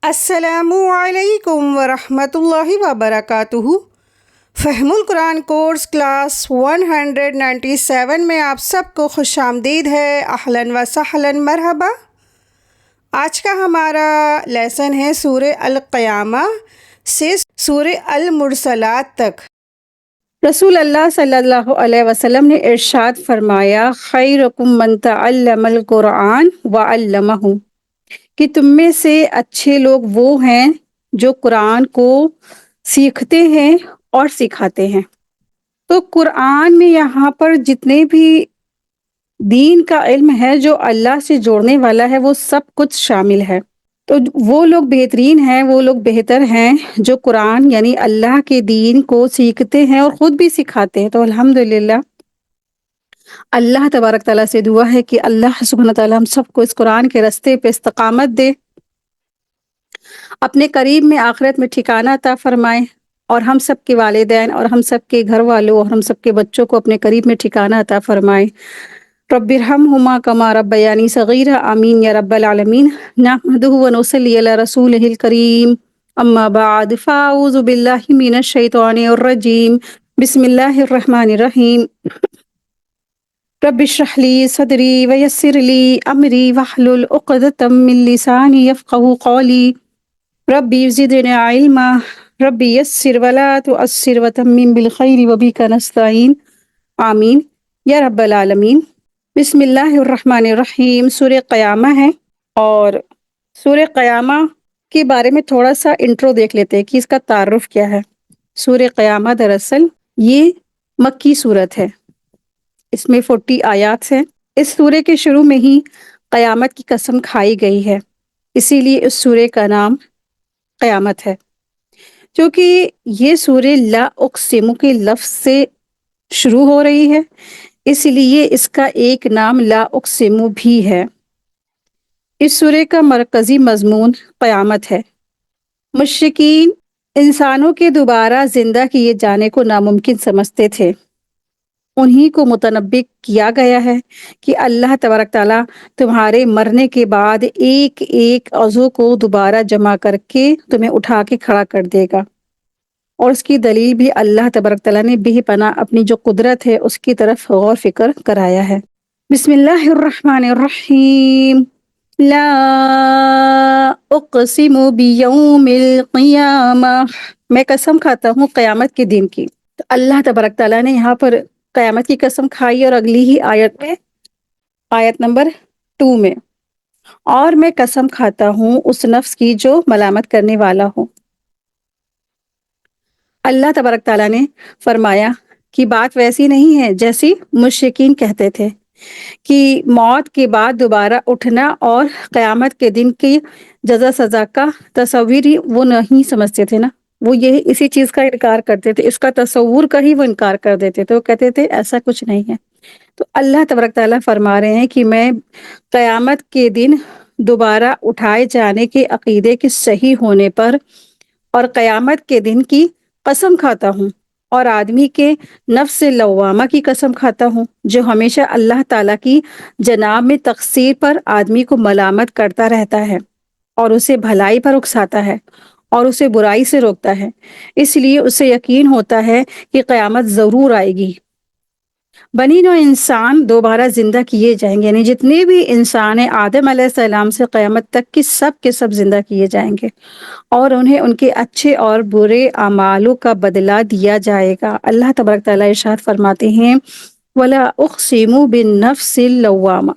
السلام علیکم ورحمۃ اللہ وبرکاتہ۔ فہم القرآن کورس کلاس 197 میں آپ سب کو خوش آمدید ہے۔ اہلاً و سہلاً، مرحبا۔ آج کا ہمارا لیسن ہے سورہ القیامہ سے سورہ المرسلات تک۔ رسول اللہ صلی اللہ علیہ وسلم نے ارشاد فرمایا، خیرکم من تعلم القرآن وعلمہ، کہ تم میں سے اچھے لوگ وہ ہیں جو قرآن کو سیکھتے ہیں اور سکھاتے ہیں۔ تو قرآن میں یہاں پر جتنے بھی دین کا علم ہے جو اللہ سے جوڑنے والا ہے وہ سب کچھ شامل ہے۔ تو وہ لوگ بہترین ہیں، وہ لوگ بہتر ہیں جو قرآن یعنی اللہ کے دین کو سیکھتے ہیں اور خود بھی سکھاتے ہیں۔ تو الحمدللہ اللہ تبارک تعالیٰ سے دعا ہے کہ اللہ سبحانہ تعالیٰ ہم سب کو اس قرآن کے راستے پہ استقامت دے، اپنے قریب میں آخرت میں ٹھکانہ عطا فرمائے، اور ہم سب کے والدین اور ہم سب کے گھر والوں اور ہم سب کے بچوں کو اپنے قریب میں ٹھکانہ عطا فرمائے۔ رب ارحمہما کما ربیانی صغیرا، آمین یا رب العالمین۔ نحمدہ ونصلی علی رسولہ الکریم، اما بعد فاعوذ باللہ من الشیطان الرجیم، بسم اللہ الرحمن الرحیم۔ رب اشرح لی صدری ویسر لی امری واحلل عقدۃ من لسانی یفقہوا قولی، ربی زدنا علما، ربی یسر ولا تعسر وتمم بالخیر وبک نستعین، آمین یا رب العالمین۔ بسم اللہ الرحمن الرحیم۔ سورہ قیامہ ہے، اور سورہ قیامہ کے بارے میں تھوڑا سا انٹرو دیکھ لیتے ہیں کہ اس کا تعارف کیا ہے۔ سورہ قیامہ دراصل یہ مکی صورت ہے، اس میں 40 آیات ہیں۔ اس سورے کے شروع میں ہی قیامت کی قسم کھائی گئی ہے، اسی لیے اس سورے کا نام قیامت ہے۔ کیونکہ یہ سورہ لا اقسم کے لفظ سے شروع ہو رہی ہے، اس لیے اس کا ایک نام لا اقسم بھی ہے۔ اس سورے کا مرکزی مضمون قیامت ہے۔ مشرکین انسانوں کے دوبارہ زندہ کیے جانے کو ناممکن سمجھتے تھے۔ انہی کو متنبئ کیا گیا ہے کہ اللہ تبارک تعالیٰ تمہارے مرنے کے بعد ایک ایک عضو کو دوبارہ جمع کر کے تمہیں اٹھا کے کھڑا کر دے گا، اور اس کی دلیل بھی اللہ تبارک تعالیٰ نے بے پناہ اپنی جو قدرت ہے اس کی طرف غور فکر کرایا ہے۔ بسم اللہ الرحمن الرحیم۔ لا اقسم بیوم القیامہ، میں قسم کھاتا ہوں قیامت کے دن کی۔ تو اللہ تبارک تعالیٰ نے یہاں پر قیامت کی قسم کھائی، اور اگلی ہی آیت میں، آیت نمبر 2 میں، اور میں قسم کھاتا ہوں اس نفس کی جو ملامت کرنے والا ہو۔ اللہ تبارک تعالیٰ نے فرمایا کہ بات ویسی نہیں ہے جیسی مشرکین کہتے تھے کہ موت کے بعد دوبارہ اٹھنا اور قیامت کے دن کی جزا سزا کا تصور ہی وہ نہیں سمجھتے تھے نا، وہ یہ اسی چیز کا انکار کرتے تھے، اس کا تصور کا ہی وہ انکار کر دیتے تھے۔ وہ کہتے تھے ایسا کچھ نہیں ہے۔ تو اللہ تبارک تعالیٰ فرما رہے ہیں کہ میں قیامت کے دن دوبارہ اٹھائے جانے کے عقیدے کے صحیح ہونے پر اور قیامت کے دن کی قسم کھاتا ہوں، اور آدمی کے نفس لوامہ کی قسم کھاتا ہوں جو ہمیشہ اللہ تعالیٰ کی جناب میں تقصیر پر آدمی کو ملامت کرتا رہتا ہے اور اسے بھلائی پر اکساتا ہے اور اسے برائی سے روکتا ہے۔ اس لیے اسے یقین ہوتا ہے کہ قیامت ضرور آئے گی، بنی نوع انسان دوبارہ زندہ کیے جائیں گے، یعنی جتنے بھی انسان ہیں آدم علیہ السلام سے قیامت تک کی سب کے سب زندہ کیے جائیں گے، اور انہیں ان کے اچھے اور برے اعمالوں کا بدلہ دیا جائے گا۔ اللہ تبارک تعالیٰ ارشاد فرماتے ہیں، وَلَا أُقْسِمُ بِالنَّفْسِ اللَّوَّامَةِ،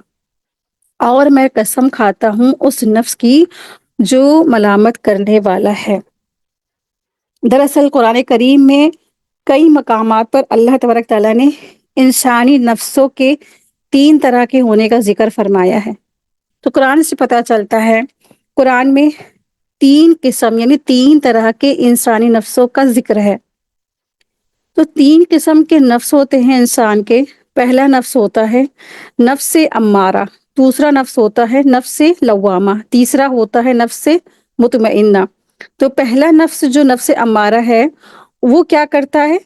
اور میں قسم کھاتا ہوں اس نفس کی جو ملامت کرنے والا ہے۔ دراصل قرآن کریم میں کئی مقامات پر اللہ تبارک تعالیٰ نے انسانی نفسوں کے 3 طرح کے ہونے کا ذکر فرمایا ہے۔ تو قرآن سے پتہ چلتا ہے قرآن میں 3 قسم یعنی 3 طرح کے انسانی نفسوں کا ذکر ہے۔ تو 3 قسم کے نفس ہوتے ہیں انسان کے۔ پہلا نفس ہوتا ہے نفس امارہ، دوسرا نفس ہوتا ہے نفس لوامہ، تیسرا ہوتا ہے نفس مطمئنہ۔ تو پہلا نفس جو نفس امارہ ہے وہ کیا کرتا ہے؟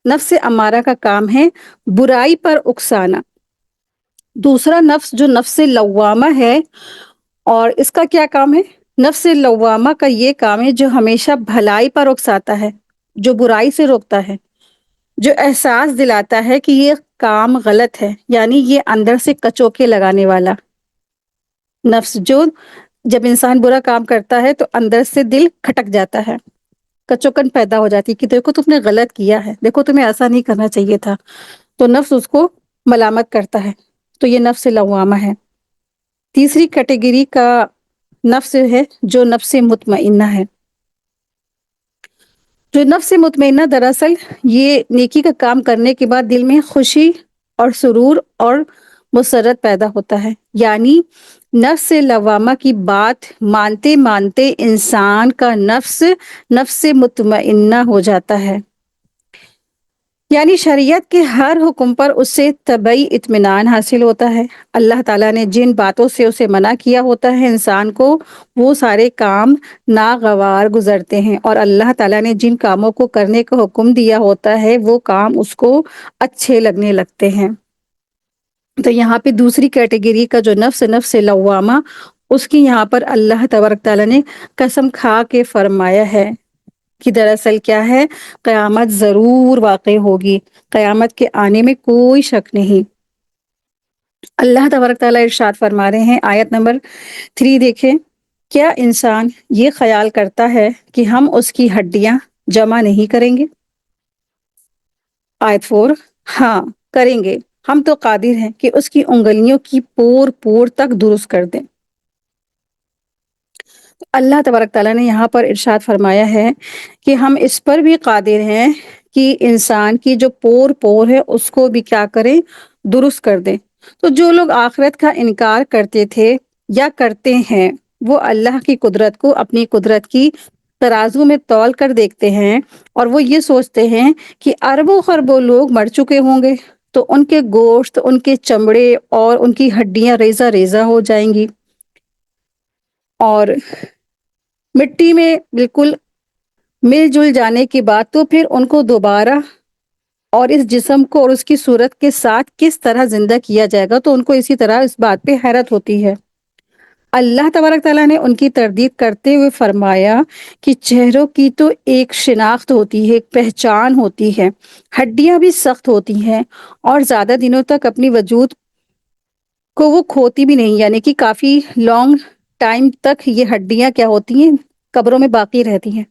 نفس امارہ کا کام ہے برائی پر اکسانا۔ دوسرا نفس جو نفس لوامہ ہے، اور اس کا کیا کام ہے؟ نفس لوامہ کا یہ کام ہے جو ہمیشہ بھلائی پر اکساتا ہے، جو برائی سے روکتا ہے، جو احساس دلاتا ہے کہ یہ کام غلط ہے، یعنی یہ اندر سے کچوکے لگانے والا نفس جو جب انسان برا کام کرتا ہے تو اندر سے دل کھٹک جاتا ہے، کچوکن پیدا ہو جاتی کہ دیکھو تم نے غلط کیا ہے، دیکھو تمہیں ایسا نہیں کرنا چاہیے تھا، تو نفس اس کو ملامت کرتا ہے، تو یہ نفس لوامہ ہے۔ تیسری کیٹیگری کا نفس ہے جو نفس مطمئنہ ہے۔ جو نفس مطمئنہ دراصل یہ نیکی کا کام کرنے کے بعد دل میں خوشی اور سرور اور مسرت پیدا ہوتا ہے، یعنی نفس لوامہ کی بات مانتے مانتے انسان کا نفس نفس مطمئنہ ہو جاتا ہے، یعنی شریعت کے ہر حکم پر اس سے طبعی اطمینان حاصل ہوتا ہے۔ اللہ تعالیٰ نے جن باتوں سے اسے منع کیا ہوتا ہے انسان کو وہ سارے کام ناگوار گزرتے ہیں، اور اللہ تعالیٰ نے جن کاموں کو کرنے کا حکم دیا ہوتا ہے وہ کام اس کو اچھے لگنے لگتے ہیں۔ تو یہاں پہ دوسری کیٹیگری کا جو نفس لوامہ، اس کی یہاں پر اللہ تبارک تعالیٰ نے قسم کھا کے فرمایا ہے کہ دراصل کیا ہے، قیامت ضرور واقع ہوگی، قیامت کے آنے میں کوئی شک نہیں۔ اللہ تبارک تعالیٰ ارشاد فرما رہے ہیں، آیت نمبر 3 دیکھیں، کیا انسان یہ خیال کرتا ہے کہ ہم اس کی ہڈیاں جمع نہیں کریں گے؟ آیت 4، ہاں کریں گے، ہم تو قادر ہیں کہ اس کی انگلیوں کی پور پور تک درست کر دیں۔ اللہ تبارک تعالیٰ نے یہاں پر ارشاد فرمایا ہے کہ ہم اس پر بھی قادر ہیں کہ انسان کی جو پور پور ہے اس کو بھی کیا کریں، درست کر دیں۔ تو جو لوگ آخرت کا انکار کرتے تھے یا کرتے ہیں وہ اللہ کی قدرت کو اپنی قدرت کی ترازو میں تول کر دیکھتے ہیں، اور وہ یہ سوچتے ہیں کہ اربوں خربوں لوگ مر چکے ہوں گے تو ان کے گوشت، ان کے چمڑے اور ان کی ہڈیاں ریزہ ریزہ ہو جائیں گی اور مٹی میں بالکل مل جل جانے کے بعد تو پھر ان کو دوبارہ اور اس جسم کو اور اس کی صورت کے ساتھ کس طرح زندہ کیا جائے گا، تو ان کو اسی طرح اس بات پہ حیرت ہوتی ہے۔ اللہ تبارک تعالیٰ نے ان کی تردید کرتے ہوئے فرمایا کہ چہروں کی تو ایک شناخت ہوتی ہے، ایک پہچان ہوتی ہے، ہڈیاں بھی سخت ہوتی ہیں اور زیادہ دنوں تک اپنی وجود کو وہ کھوتی بھی نہیں، یعنی کہ کافی لانگ ٹائم تک یہ ہڈیاں کیا ہوتی ہیں، قبروں میں باقی رہتی ہیں۔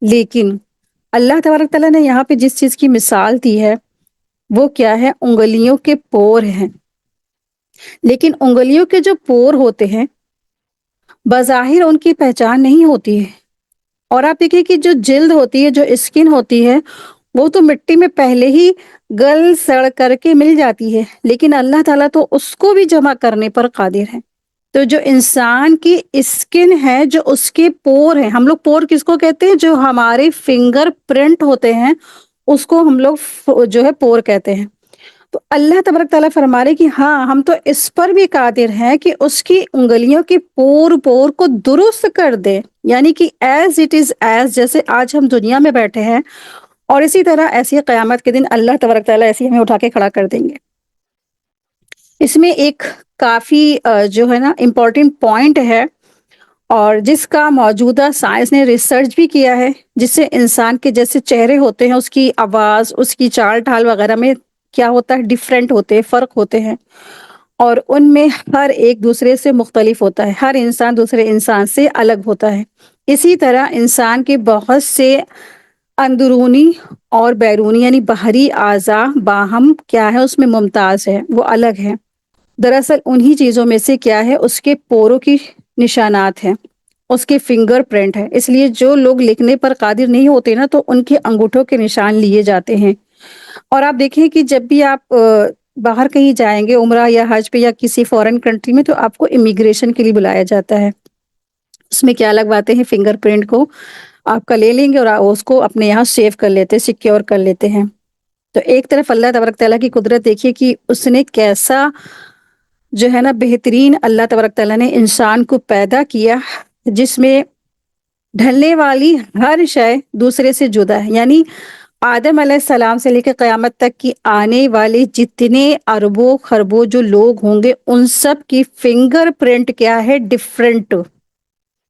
لیکن اللہ تبارک تعالیٰ نے یہاں پہ جس چیز کی مثال دی ہے وہ کیا ہے، انگلیوں کے پور ہیں۔ لیکن انگلیوں کے جو پور ہوتے ہیں بظاہر ان کی پہچان نہیں ہوتی ہے، اور آپ دیکھیں کہ جو جلد ہوتی ہے، جو اسکن ہوتی ہے، وہ تو مٹی میں پہلے ہی گل سڑ کر کے مل جاتی ہے، لیکن اللہ تعالیٰ تو اس کو بھی جمع کرنے پر قادر ہے۔ تو جو انسان کی اسکن ہے، جو اس کے پور ہیں، ہم لوگ پور کس کو کہتے ہیں، جو ہمارے فنگر پرنٹ ہوتے ہیں اس کو ہم لوگ جو ہے پور کہتے ہیں۔ تو اللہ تبارک تعالیٰ فرما رہے کہ ہاں ہم تو اس پر بھی قادر ہیں کہ اس کی انگلیوں کے پور پور کو درست کر دے، یعنی کہ ایز اٹ از ایز، جیسے آج ہم دنیا میں بیٹھے ہیں اور اسی طرح ایسی قیامت کے دن اللہ تبارک تعالیٰ ایسی ہمیں اٹھا کے کھڑا کر دیں گے۔ اس میں ایک کافی جو ہے نا امپورٹنٹ پوائنٹ ہے، اور جس کا موجودہ سائنس نے ریسرچ بھی کیا ہے، جس سے انسان کے جیسے چہرے ہوتے ہیں اس کی آواز، اس کی چال ڈھال وغیرہ میں کیا ہوتا ہے، ڈفرینٹ ہوتے ہیں، فرق ہوتے ہیں، اور ان میں ہر ایک دوسرے سے مختلف ہوتا ہے، ہر انسان دوسرے انسان سے الگ ہوتا ہے۔ اسی طرح انسان کے بہت سے اندرونی اور بیرونی یعنی باہری اعضاء باہم کیا ہے، اس میں ممتاز ہے، وہ الگ ہے۔ دراصل انہی چیزوں میں سے کیا ہے، اس کے پوروں کی نشانات ہیں، اس کے فنگر پرنٹ ہے، اس لیے جو لوگ لکھنے پر قادر نہیں ہوتے نا تو ان کے انگوٹھوں کے نشان لیے جاتے ہیں۔ اور آپ دیکھیں کہ جب بھی آپ باہر کہیں جائیں گے عمرہ یا حج پہ یا کسی فورن کنٹری میں، تو آپ کو امیگریشن کے لیے بلایا جاتا ہے، اس میں کیا لگواتے ہیں، فنگر پرنٹ کو آپ کا لے لیں گے اور اس کو اپنے یہاں سیو کر لیتے، سیکیور کر لیتے ہیں۔ تو ایک طرف اللہ تبارک تعالیٰ کی قدرت دیکھیے کہ اس نے کیسا جو ہے نا بہترین اللہ تبارک تعالیٰ نے انسان کو پیدا کیا، جس میں ڈھلنے والی ہر شے دوسرے سے جدا ہے، یعنی آدم علیہ السلام سے لے کے قیامت تک کی آنے والے جتنے اربوں خربوں جو لوگ ہوں گے ان سب کی فنگر پرنٹ کیا ہے، ڈفرنٹ،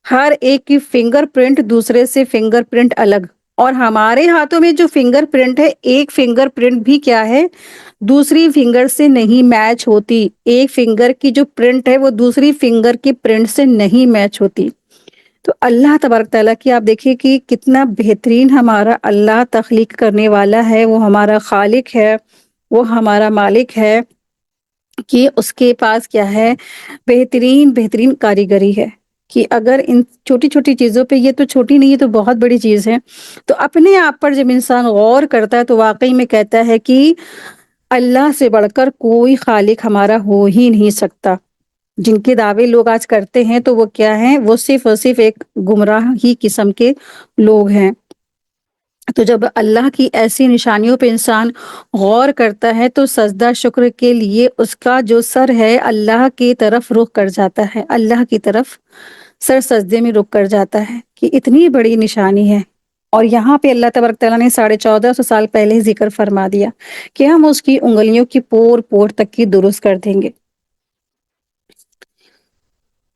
ہر ایک کی فنگر پرنٹ دوسرے سے فنگر پرنٹ الگ، اور ہمارے ہاتھوں میں جو فنگر پرنٹ ہے، ایک فنگر پرنٹ بھی کیا ہے، دوسری فنگر سے نہیں میچ ہوتی. ایک فنگر کی جو پرنٹ ہے وہ دوسری فنگر کی پرنٹ سے نہیں میچ ہوتی. تو اللہ تبارک تعالیٰ کی آپ دیکھیے کہ کتنا بہترین ہمارا اللہ تخلیق کرنے والا ہے، وہ ہمارا خالق ہے، وہ ہمارا مالک ہے، کہ اس کے پاس کیا ہے، بہترین بہترین کاریگری ہے. کہ اگر ان چھوٹی چھوٹی چیزوں پہ، یہ تو چھوٹی نہیں، یہ تو بہت بڑی چیز ہے. تو اپنے آپ پر جب انسان غور کرتا ہے تو واقعی میں کہتا ہے کہ اللہ سے بڑھ کر کوئی خالق ہمارا ہو ہی نہیں سکتا. جن کے دعوے لوگ آج کرتے ہیں تو وہ کیا ہیں، وہ صرف اور صرف ایک گمراہ ہی قسم کے لوگ ہیں. تو جب اللہ کی ایسی نشانیوں پہ انسان غور کرتا ہے تو سجدہ شکر کے لیے اس کا جو سر ہے اللہ کی طرف رخ کر جاتا ہے، اللہ کی طرف سر سجدے میں رک کر جاتا ہے، کہ اتنی بڑی نشانی ہے. اور یہاں پہ اللہ تبارک تعالیٰ نے 1450 سال پہلے ہی ذکر فرما دیا کہ ہم اس کی انگلیوں کی پور پور تک کی درست کر دیں گے.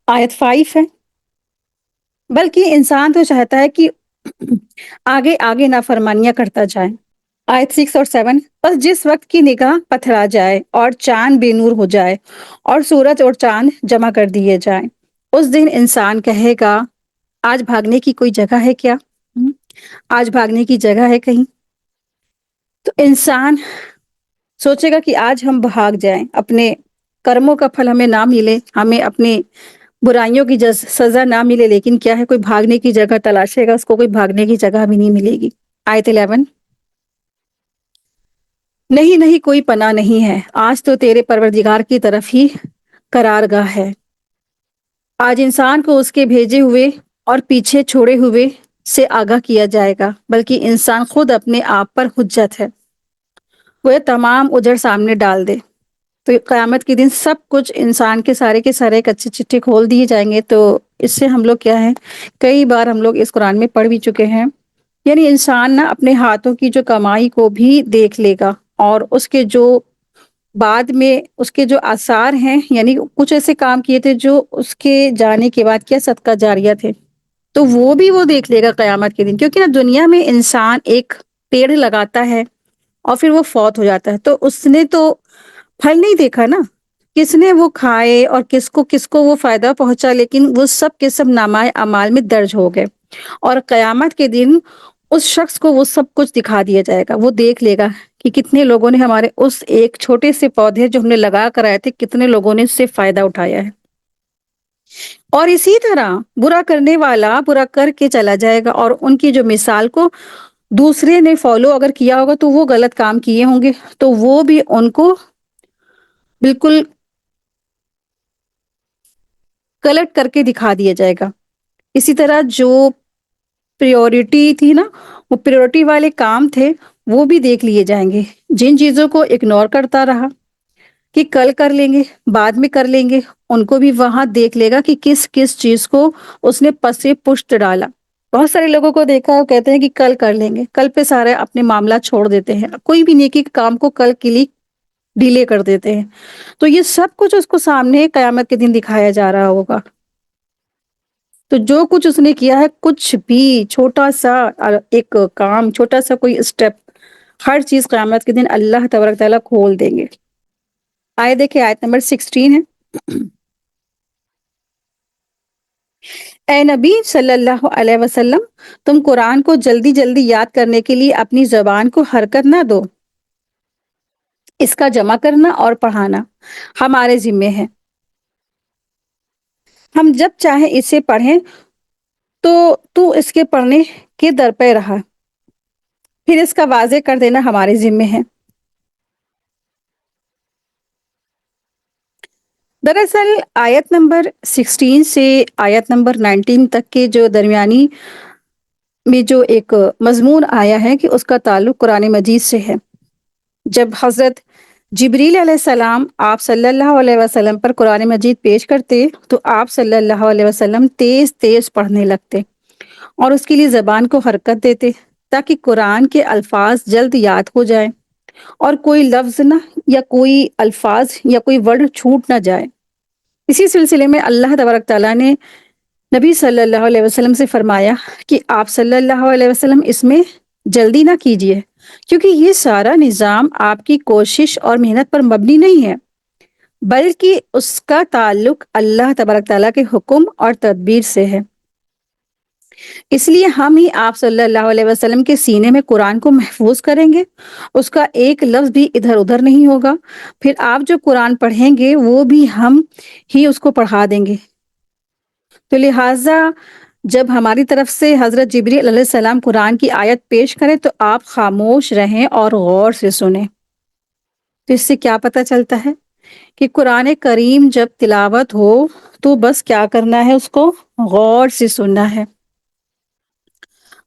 آیت 5 ہے. بلکہ انسان تو چاہتا ہے کہ آگے آگے نافرمانیاں کرتا جائے. آیت 6 اور 7، بس جس وقت کی نگاہ پتھرا جائے اور چاند بے نور ہو جائے اور سورج اور چاند جمع کر دیے جائیں، اس دن انسان کہے گا آج بھاگنے کی کوئی جگہ ہے کیا؟ آج بھاگنے کی جگہ ہے کہیں؟ تو انسان سوچے گا کہ آج ہم بھاگ جائیں، اپنے کرموں کا پھل ہمیں نہ ملے، ہمیں اپنے برائیوں کی سزا نہ ملے، لیکن کیا ہے، کوئی بھاگنے کی جگہ تلاشے گا، اس کو کوئی بھاگنے کی جگہ بھی نہیں ملے گی. آیت 11، نہیں نہیں کوئی پناہ نہیں ہے، آج تو تیرے پروردگار کی طرف ہی قرار گاہ ہے. آج انسان کو اس کے بھیجے ہوئے اور پیچھے چھوڑے ہوئے سے آگاہ کیا جائے گا، بلکہ انسان خود اپنے آپ پر حجت ہے، وہ تمام اجڑ سامنے ڈال دے. تو قیامت کے دن سب کچھ انسان کے سارے کچے چٹھے کھول دیے جائیں گے. تو اس سے ہم لوگ کیا ہے، کئی بار ہم لوگ اس قرآن میں پڑھ بھی چکے ہیں، یعنی انسان نا اپنے ہاتھوں کی جو کمائی کو بھی دیکھ لے گا، اور اس کے جو بعد میں اس کے جو آثار ہیں، یعنی کچھ ایسے کام کیے تھے جو اس کے جانے کے بعد کیا صدقہ جاریہ تھے، تو وہ بھی وہ دیکھ لے گا قیامت کے دن. کیونکہ نا دنیا میں انسان ایک پیڑ لگاتا ہے اور پھر وہ فوت ہو جاتا ہے، تو اس نے تو پھل نہیں دیکھا نا، کس نے وہ کھائے اور کس کو وہ فائدہ پہنچا، لیکن وہ سب کے سب نامہ اعمال میں درج ہو گئے. اور قیامت کے دن اس شخص کو وہ سب کچھ دکھا دیا جائے گا، وہ دیکھ لے گا کہ کتنے لوگوں نے ہمارے اس ایک چھوٹے سے پودے جو ہم نے لگا کر آئے تھے، کتنے لوگوں نے اس سے فائدہ اٹھایا ہے. اور اسی طرح برا کرنے والا برا کر کے چلا جائے گا، اور ان کی جو مثال کو دوسرے نے فالو اگر کیا ہوگا تو وہ غلط کام کیے ہوں گے، تو وہ بھی ان کو بالکل کلیکٹ کر کے دکھا دیا جائے گا. اسی طرح جو پریورٹی تھی نا، وہ پریورٹی والے کام تھے، وہ بھی دیکھ لیے جائیں گے. جن چیزوں کو اگنور کرتا رہا کہ کل کر لیں گے، بعد میں کر لیں گے، ان کو بھی وہاں دیکھ لے گا کہ کس کس چیز کو اس نے پسے پشت ڈالا. بہت سارے لوگوں کو دیکھا وہ کہتے ہیں کہ کل کر لیں گے، کل پہ سارے اپنے معاملات چھوڑ دیتے ہیں، کوئی بھی نیکی کام کو کل کے لیے ڈیلے کر دیتے ہیں. تو یہ سب کچھ اس کو سامنے قیامت کے دن دکھایا جا رہا ہوگا. تو جو کچھ اس نے کیا ہے، کچھ بھی چھوٹا سا ایک کام، چھوٹا سا کوئی اسٹیپ، ہر چیز قیامت کے دن اللہ تبارک تعالیٰ کھول دیں گے. آئے دیکھیں آیت نمبر 16 ہے. اے نبی صلی اللہ علیہ وسلم، تم قرآن کو جلدی جلدی یاد کرنے کے لیے اپنی زبان کو حرکت نہ دو. اس کا جمع کرنا اور پڑھانا ہمارے ذمے ہے. ہم جب چاہیں اسے پڑھیں تو اس کے پڑھنے کے در پہ رہا، پھر اس کا واضح کر دینا ہمارے ذمے ہے. دراصل آیت نمبر 16 سے آیت نمبر 19 تک کے جو درمیانی میں جو ایک مضمون آیا ہے کہ اس کا تعلق قرآن مجید سے ہے. جب حضرت جبریل علیہ السلام آپ صلی اللہ علیہ وسلم پر قرآن مجید پیش کرتے تو آپ صلی اللہ علیہ وسلم تیز تیز پڑھنے لگتے اور اس کے لیے زبان کو حرکت دیتے تاکہ قرآن کے الفاظ جلد یاد ہو جائیں اور کوئی لفظ نہ یا کوئی الفاظ یا کوئی ورڈ چھوٹ نہ جائے. اسی سلسلے میں اللہ تبارک تعالیٰ نے نبی صلی اللہ علیہ وسلم سے فرمایا کہ آپ صلی اللہ علیہ وسلم اس میں جلدی نہ کیجیے، کیونکہ یہ سارا نظام آپ کی کوشش اور محنت پر مبنی نہیں ہے، بلکہ اس کا تعلق اللہ تبارک تعالیٰ کے حکم اور تدبیر سے ہے۔ اس لیے ہم ہی آپ صلی اللہ علیہ وسلم کے سینے میں قرآن کو محفوظ کریں گے، اس کا ایک لفظ بھی ادھر ادھر نہیں ہوگا۔ پھر آپ جو قرآن پڑھیں گے وہ بھی ہم ہی اس کو پڑھا دیں گے۔ تو لہٰذا جب ہماری طرف سے حضرت جبریل علیہ السلام قرآن کی آیت پیش کریں تو آپ خاموش رہیں اور غور سے سنیں۔ تو اس سے کیا پتہ چلتا ہے کہ قرآن کریم جب تلاوت ہو تو بس کیا کرنا ہے، اس کو غور سے سننا ہے۔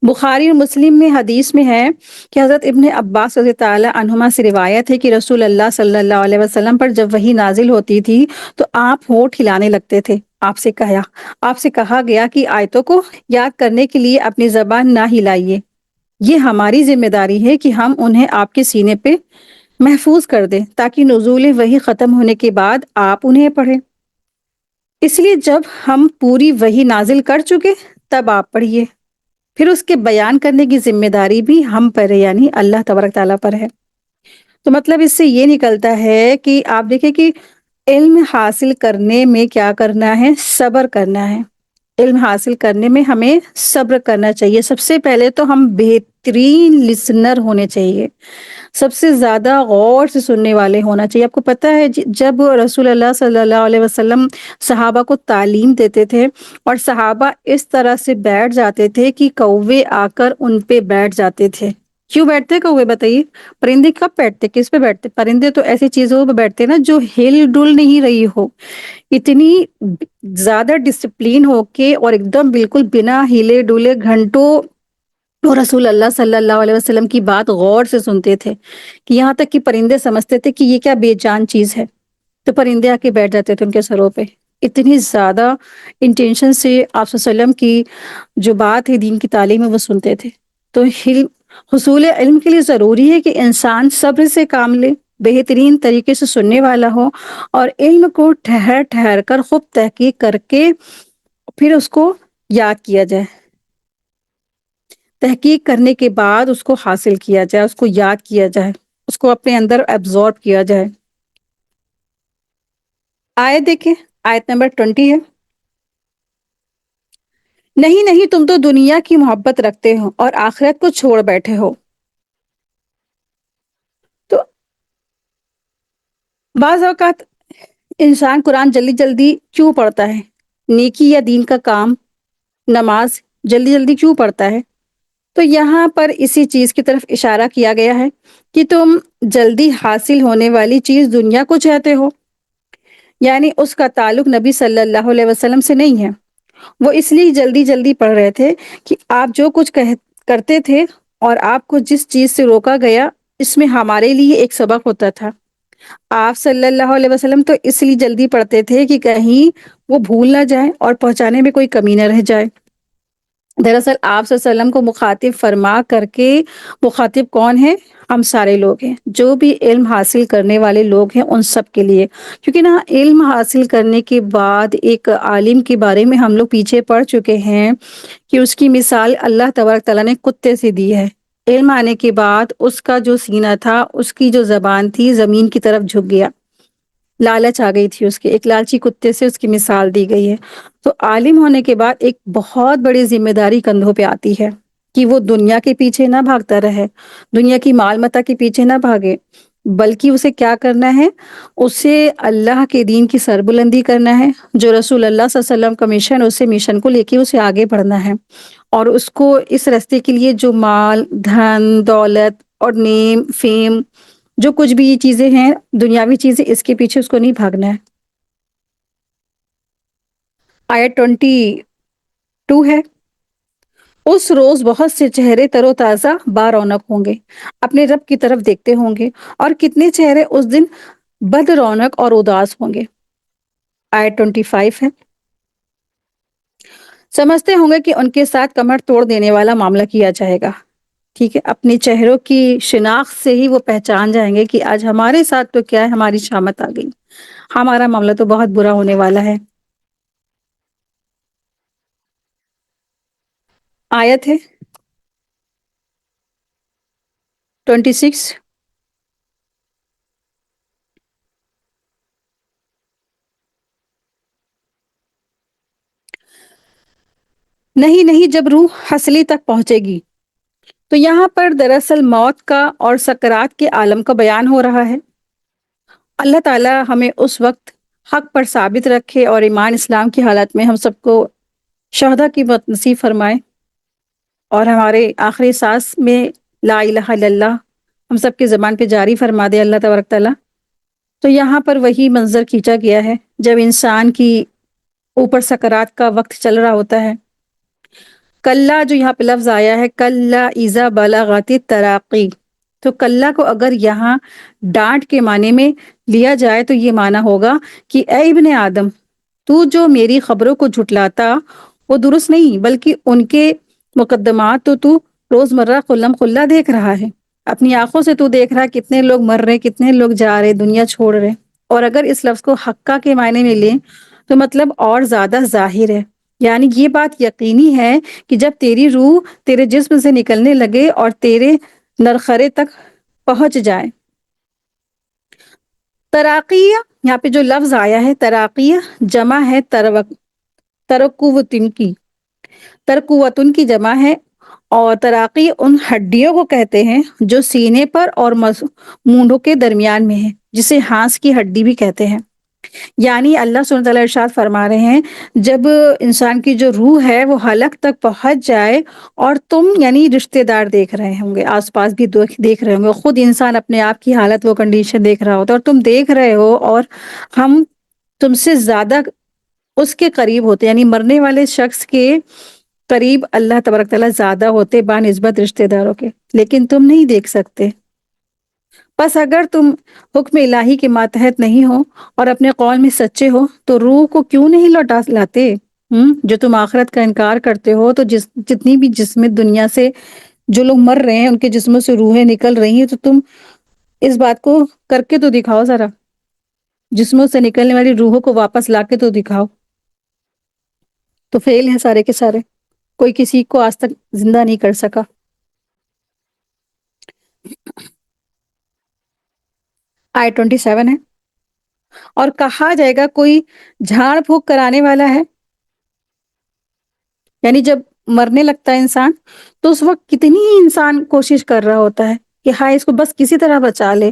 بخاری اور مسلم میں حدیث میں ہے کہ حضرت ابن عباس رضی اللہ عنہما سے روایت ہے کہ رسول اللہ صلی اللہ علیہ وسلم پر جب وحی نازل ہوتی تھی تو آپ ہونٹ ہلانے لگتے تھے۔ آپ سے کہا گیا کہ آیتوں کو یاد کرنے کے لیے اپنی زبان نہ ہلائیے، یہ ہماری ذمہ داری ہے کہ ہم انہیں آپ کے سینے پہ محفوظ کر دیں تاکہ نزول وحی ختم ہونے کے بعد آپ انہیں پڑھیں۔ اس لیے جب ہم پوری وحی نازل کر چکے تب آپ پڑھیے، پھر اس کے بیان کرنے کی ذمہ داری بھی ہم پر ہے، یعنی اللہ تبارک تعالیٰ پر ہے۔ تو مطلب اس سے یہ نکلتا ہے کہ آپ دیکھیں کہ علم حاصل کرنے میں کیا کرنا ہے، صبر کرنا ہے۔ علم حاصل کرنے میں ہمیں صبر کرنا چاہیے۔ سب سے پہلے تو ہم بہترین لسنر ہونے چاہیے، سب سے زیادہ غور سے سننے والے ہونا چاہیے۔ آپ کو پتہ ہے جب رسول اللہ صلی اللہ علیہ وسلم صحابہ کو تعلیم دیتے تھے اور صحابہ اس طرح سے بیٹھ جاتے تھے کہ کوے آ کر ان پہ بیٹھ جاتے تھے۔ کیوں بیٹھتے کوے؟ بتائیے، پرندے کب بیٹھتے، کس پہ بیٹھتے؟ پرندے تو ایسی چیزوں پہ بیٹھتے نا جو ہل ڈل نہیں رہی ہو، اتنی زیادہ ڈسپلین ہو کے اور ایک دم بالکل بنا ہلے ڈلے گھنٹوں وہ رسول اللہ صلی اللہ علیہ وسلم کی بات غور سے سنتے تھے، کہ یہاں تک کہ پرندے سمجھتے تھے کہ یہ کیا بے جان چیز ہے، تو پرندے آ کے بیٹھ جاتے تھے ان کے سروں پہ۔ اتنی زیادہ انٹینشن سے آپ صلی اللہ علیہ وسلم کی جو بات ہے، دین کی تعلیم ہے، وہ سنتے تھے۔ تو حصول علم کے لیے ضروری ہے کہ انسان صبر سے کام لے، بہترین طریقے سے سننے والا ہو، اور علم کو ٹھہر ٹھہر کر خوب تحقیق کر کے پھر اس کو یاد کیا جائے، تحقیق کرنے کے بعد اس کو حاصل کیا جائے، اس کو یاد کیا جائے، اس کو اپنے اندر ایبزارب کیا جائے۔ آیت دیکھیں، آیت نمبر 20 ہے، نہیں نہیں تم تو دنیا کی محبت رکھتے ہو اور آخرت کو چھوڑ بیٹھے ہو۔ تو بعض اوقات انسان قرآن جلدی جلدی کیوں پڑھتا ہے؟ نیکی یا دین کا کام، نماز جلدی جلدی کیوں پڑھتا ہے؟ تو یہاں پر اسی چیز کی طرف اشارہ کیا گیا ہے کہ تم جلدی حاصل ہونے والی چیز دنیا کو چاہتے ہو، یعنی اس کا تعلق نبی صلی اللہ علیہ وسلم سے نہیں ہے۔ وہ اس لیے جلدی جلدی پڑھ رہے تھے کہ آپ جو کچھ کرتے تھے اور آپ کو جس چیز سے روکا گیا، اس میں ہمارے لیے ایک سبق ہوتا تھا۔ آپ صلی اللہ علیہ وسلم تو اس لیے جلدی پڑھتے تھے کہ کہیں وہ بھول نہ جائیں اور پہنچانے میں کوئی کمی نہ رہ جائے۔ دراصل آپ صلی اللہ علیہ وسلم کو مخاطب فرما کر کے، مخاطب کون ہے؟ ہم سارے لوگ ہیں، جو بھی علم حاصل کرنے والے لوگ ہیں ان سب کے لیے۔ کیونکہ نا علم حاصل کرنے کے بعد ایک عالم کے بارے میں ہم لوگ پیچھے پڑ چکے ہیں کہ اس کی مثال اللہ تبارک تعالیٰ نے کتے سے دی ہے۔ علم آنے کے بعد اس کا جو سینہ تھا، اس کی جو زبان تھی، زمین کی طرف جھک گیا، لالچ آ گئی تھی اس کے، ایک لالچی کتے سے اس کی مثال دی گئی ہے۔ تو عالم ہونے کے بعد ایک بہت بڑی ذمہ داری کندھوں پہ آتی ہے کہ وہ دنیا کے پیچھے نہ بھاگتا رہے، دنیا کی مال متا کے پیچھے نہ بھاگے، بلکہ اسے کیا کرنا ہے؟ اسے اللہ کے دین کی سربلندی کرنا ہے، جو رسول اللہ صلی اللہ علیہ وسلم کا مشن، اسے مشن کو لے کے اسے آگے بڑھنا ہے، اور اس کو اس راستے کے لیے جو مال، دھن، دولت اور نیم، فیم، جو کچھ بھی یہ چیزیں ہیں، دنیاوی چیزیں، اس کے پیچھے اس کو نہیں بھاگنا ہے۔ آیت 22 ہے، اس روز بہت سے چہرے تر و تازہ با رونق ہوں گے، اپنے رب کی طرف دیکھتے ہوں گے، اور کتنے چہرے اس دن بد رونق اور اداس ہوں گے۔ آیت 25 ہے، سمجھتے ہوں گے کہ ان کے ساتھ کمر توڑ دینے والا معاملہ کیا جائے گا۔ ٹھیک ہے، اپنے چہروں کی شناخت سے ہی وہ پہچان جائیں گے کہ آج ہمارے ساتھ تو کیا ہے، ہماری شامت آ گئی، ہمارا معاملہ تو بہت برا ہونے والا ہے۔ آیت ہے 26۔ نہیں نہیں، جب روح ہسلی تک پہنچے گی۔ تو یہاں پر دراصل موت کا اور سکرات کے عالم کا بیان ہو رہا ہے۔ اللہ تعالی ہمیں اس وقت حق پر ثابت رکھے اور ایمان اسلام کی حالت میں ہم سب کو شہداء کی موت نصیب فرمائے، اور ہمارے آخری سانس میں لا الہ الا اللہ ہم سب کی زبان پہ جاری فرما دے اللہ تبارک تعالی۔ تو یہاں پر وہی منظر کھینچا گیا ہے جب انسان کی اوپر سکرات کا وقت چل رہا ہوتا ہے۔ کلا جو یہاں پہ لفظ آیا ہے، کلا اذا بلغت التراقی، تو کلا کو اگر یہاں ڈانٹ کے معنی میں لیا جائے تو یہ معنی ہوگا کہ اے ابن آدم، تو جو میری خبروں کو جھٹلاتا وہ درست نہیں، بلکہ ان کے مقدمات تو روزمرہ قلم قلہ دیکھ رہا ہے، اپنی آنکھوں سے تو دیکھ رہا ہے کتنے لوگ مر رہے، کتنے لوگ جا رہے، دنیا چھوڑ رہے۔ اور اگر اس لفظ کو حقہ کے معنی میں لیں تو مطلب اور زیادہ ظاہر ہے، یعنی یہ بات یقینی ہے کہ جب تیری روح تیرے جسم سے نکلنے لگے اور تیرے نرخرے تک پہنچ جائے۔ تراقیہ، یہاں پہ جو لفظ آیا ہے تراقیہ جمع ہے ترقوتن کی، ترقوتن کی جمع ہے، اور تراقی ان ہڈیوں کو کہتے ہیں جو سینے پر اور مونڈوں کے درمیان میں ہے، جسے ہانس کی ہڈی بھی کہتے ہیں۔ یعنی اللہ سبحانہ وتعالیٰ ارشاد فرما رہے ہیں جب انسان کی جو روح ہے وہ حلق تک پہنچ جائے اور تم یعنی رشتہ دار دیکھ رہے ہوں گے، آس پاس بھی دیکھ رہے ہوں گے، خود انسان اپنے آپ کی حالت وہ کنڈیشن دیکھ رہا ہوتا ہے، اور تم دیکھ رہے ہو اور ہم تم سے زیادہ اس کے قریب ہوتے، یعنی مرنے والے شخص کے قریب اللہ تبارک تعالیٰ زیادہ ہوتے بنسبت رشتہ داروں کے، لیکن تم نہیں دیکھ سکتے۔ بس اگر تم حکم الہی کے ماتحت نہیں ہو اور اپنے قول میں سچے ہو تو روح کو کیوں نہیں لوٹا لاتے؟ جو تم آخرت کا انکار کرتے ہو تو جتنی بھی جسم دنیا سے جو لوگ مر رہے ہیں ان کے جسموں سے روحیں نکل رہی ہیں، تو تم اس بات کو کر کے تو دکھاؤ ذرا، جسموں سے نکلنے والی روحوں کو واپس لا کے تو دکھاؤ۔ تو فیل ہیں سارے کے سارے، کوئی کسی کو آج تک زندہ نہیں کر سکا۔ آیت 27 ہے، اور کہا جائے گا کوئی جھاڑ پھونک کرانے والا ہے، یعنی جب مرنے لگتا ہے انسان تو اس وقت کتنی انسان کوشش کر رہا ہوتا ہے کہ ہاں اس کو بس کسی طرح بچا لے،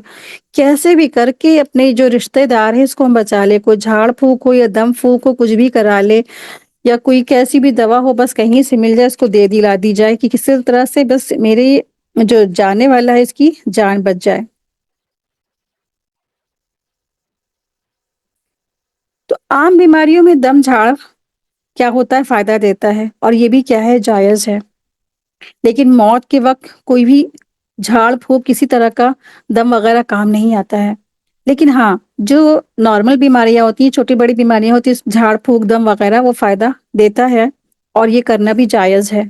کیسے بھی کر کے اپنے جو رشتہ دار ہیں اس کو ہم بچا لے، کوئی جھاڑ پھونک ہو یا دم پھونک ہو، کچھ بھی کرا لے، یا کوئی کیسی بھی دوا ہو بس کہیں سے مل جائے اس کو دے دلا دی جائے کہ کسی طرح سے بس میرے جو جانے والا ہے اس کی جان بچ جائے۔ تو عام بیماریوں میں دم جھاڑ کیا ہوتا ہے؟ فائدہ دیتا ہے، اور یہ بھی کیا ہے؟ جائز ہے۔ لیکن موت کے وقت کوئی بھی جھاڑ پھونک کسی طرح کا دم وغیرہ کام نہیں آتا ہے، لیکن ہاں جو نارمل بیماریاں ہوتی ہیں، چھوٹی بڑی بیماریاں ہوتی ہیں، جھاڑ پھونک دم وغیرہ وہ فائدہ دیتا ہے، اور یہ کرنا بھی جائز ہے۔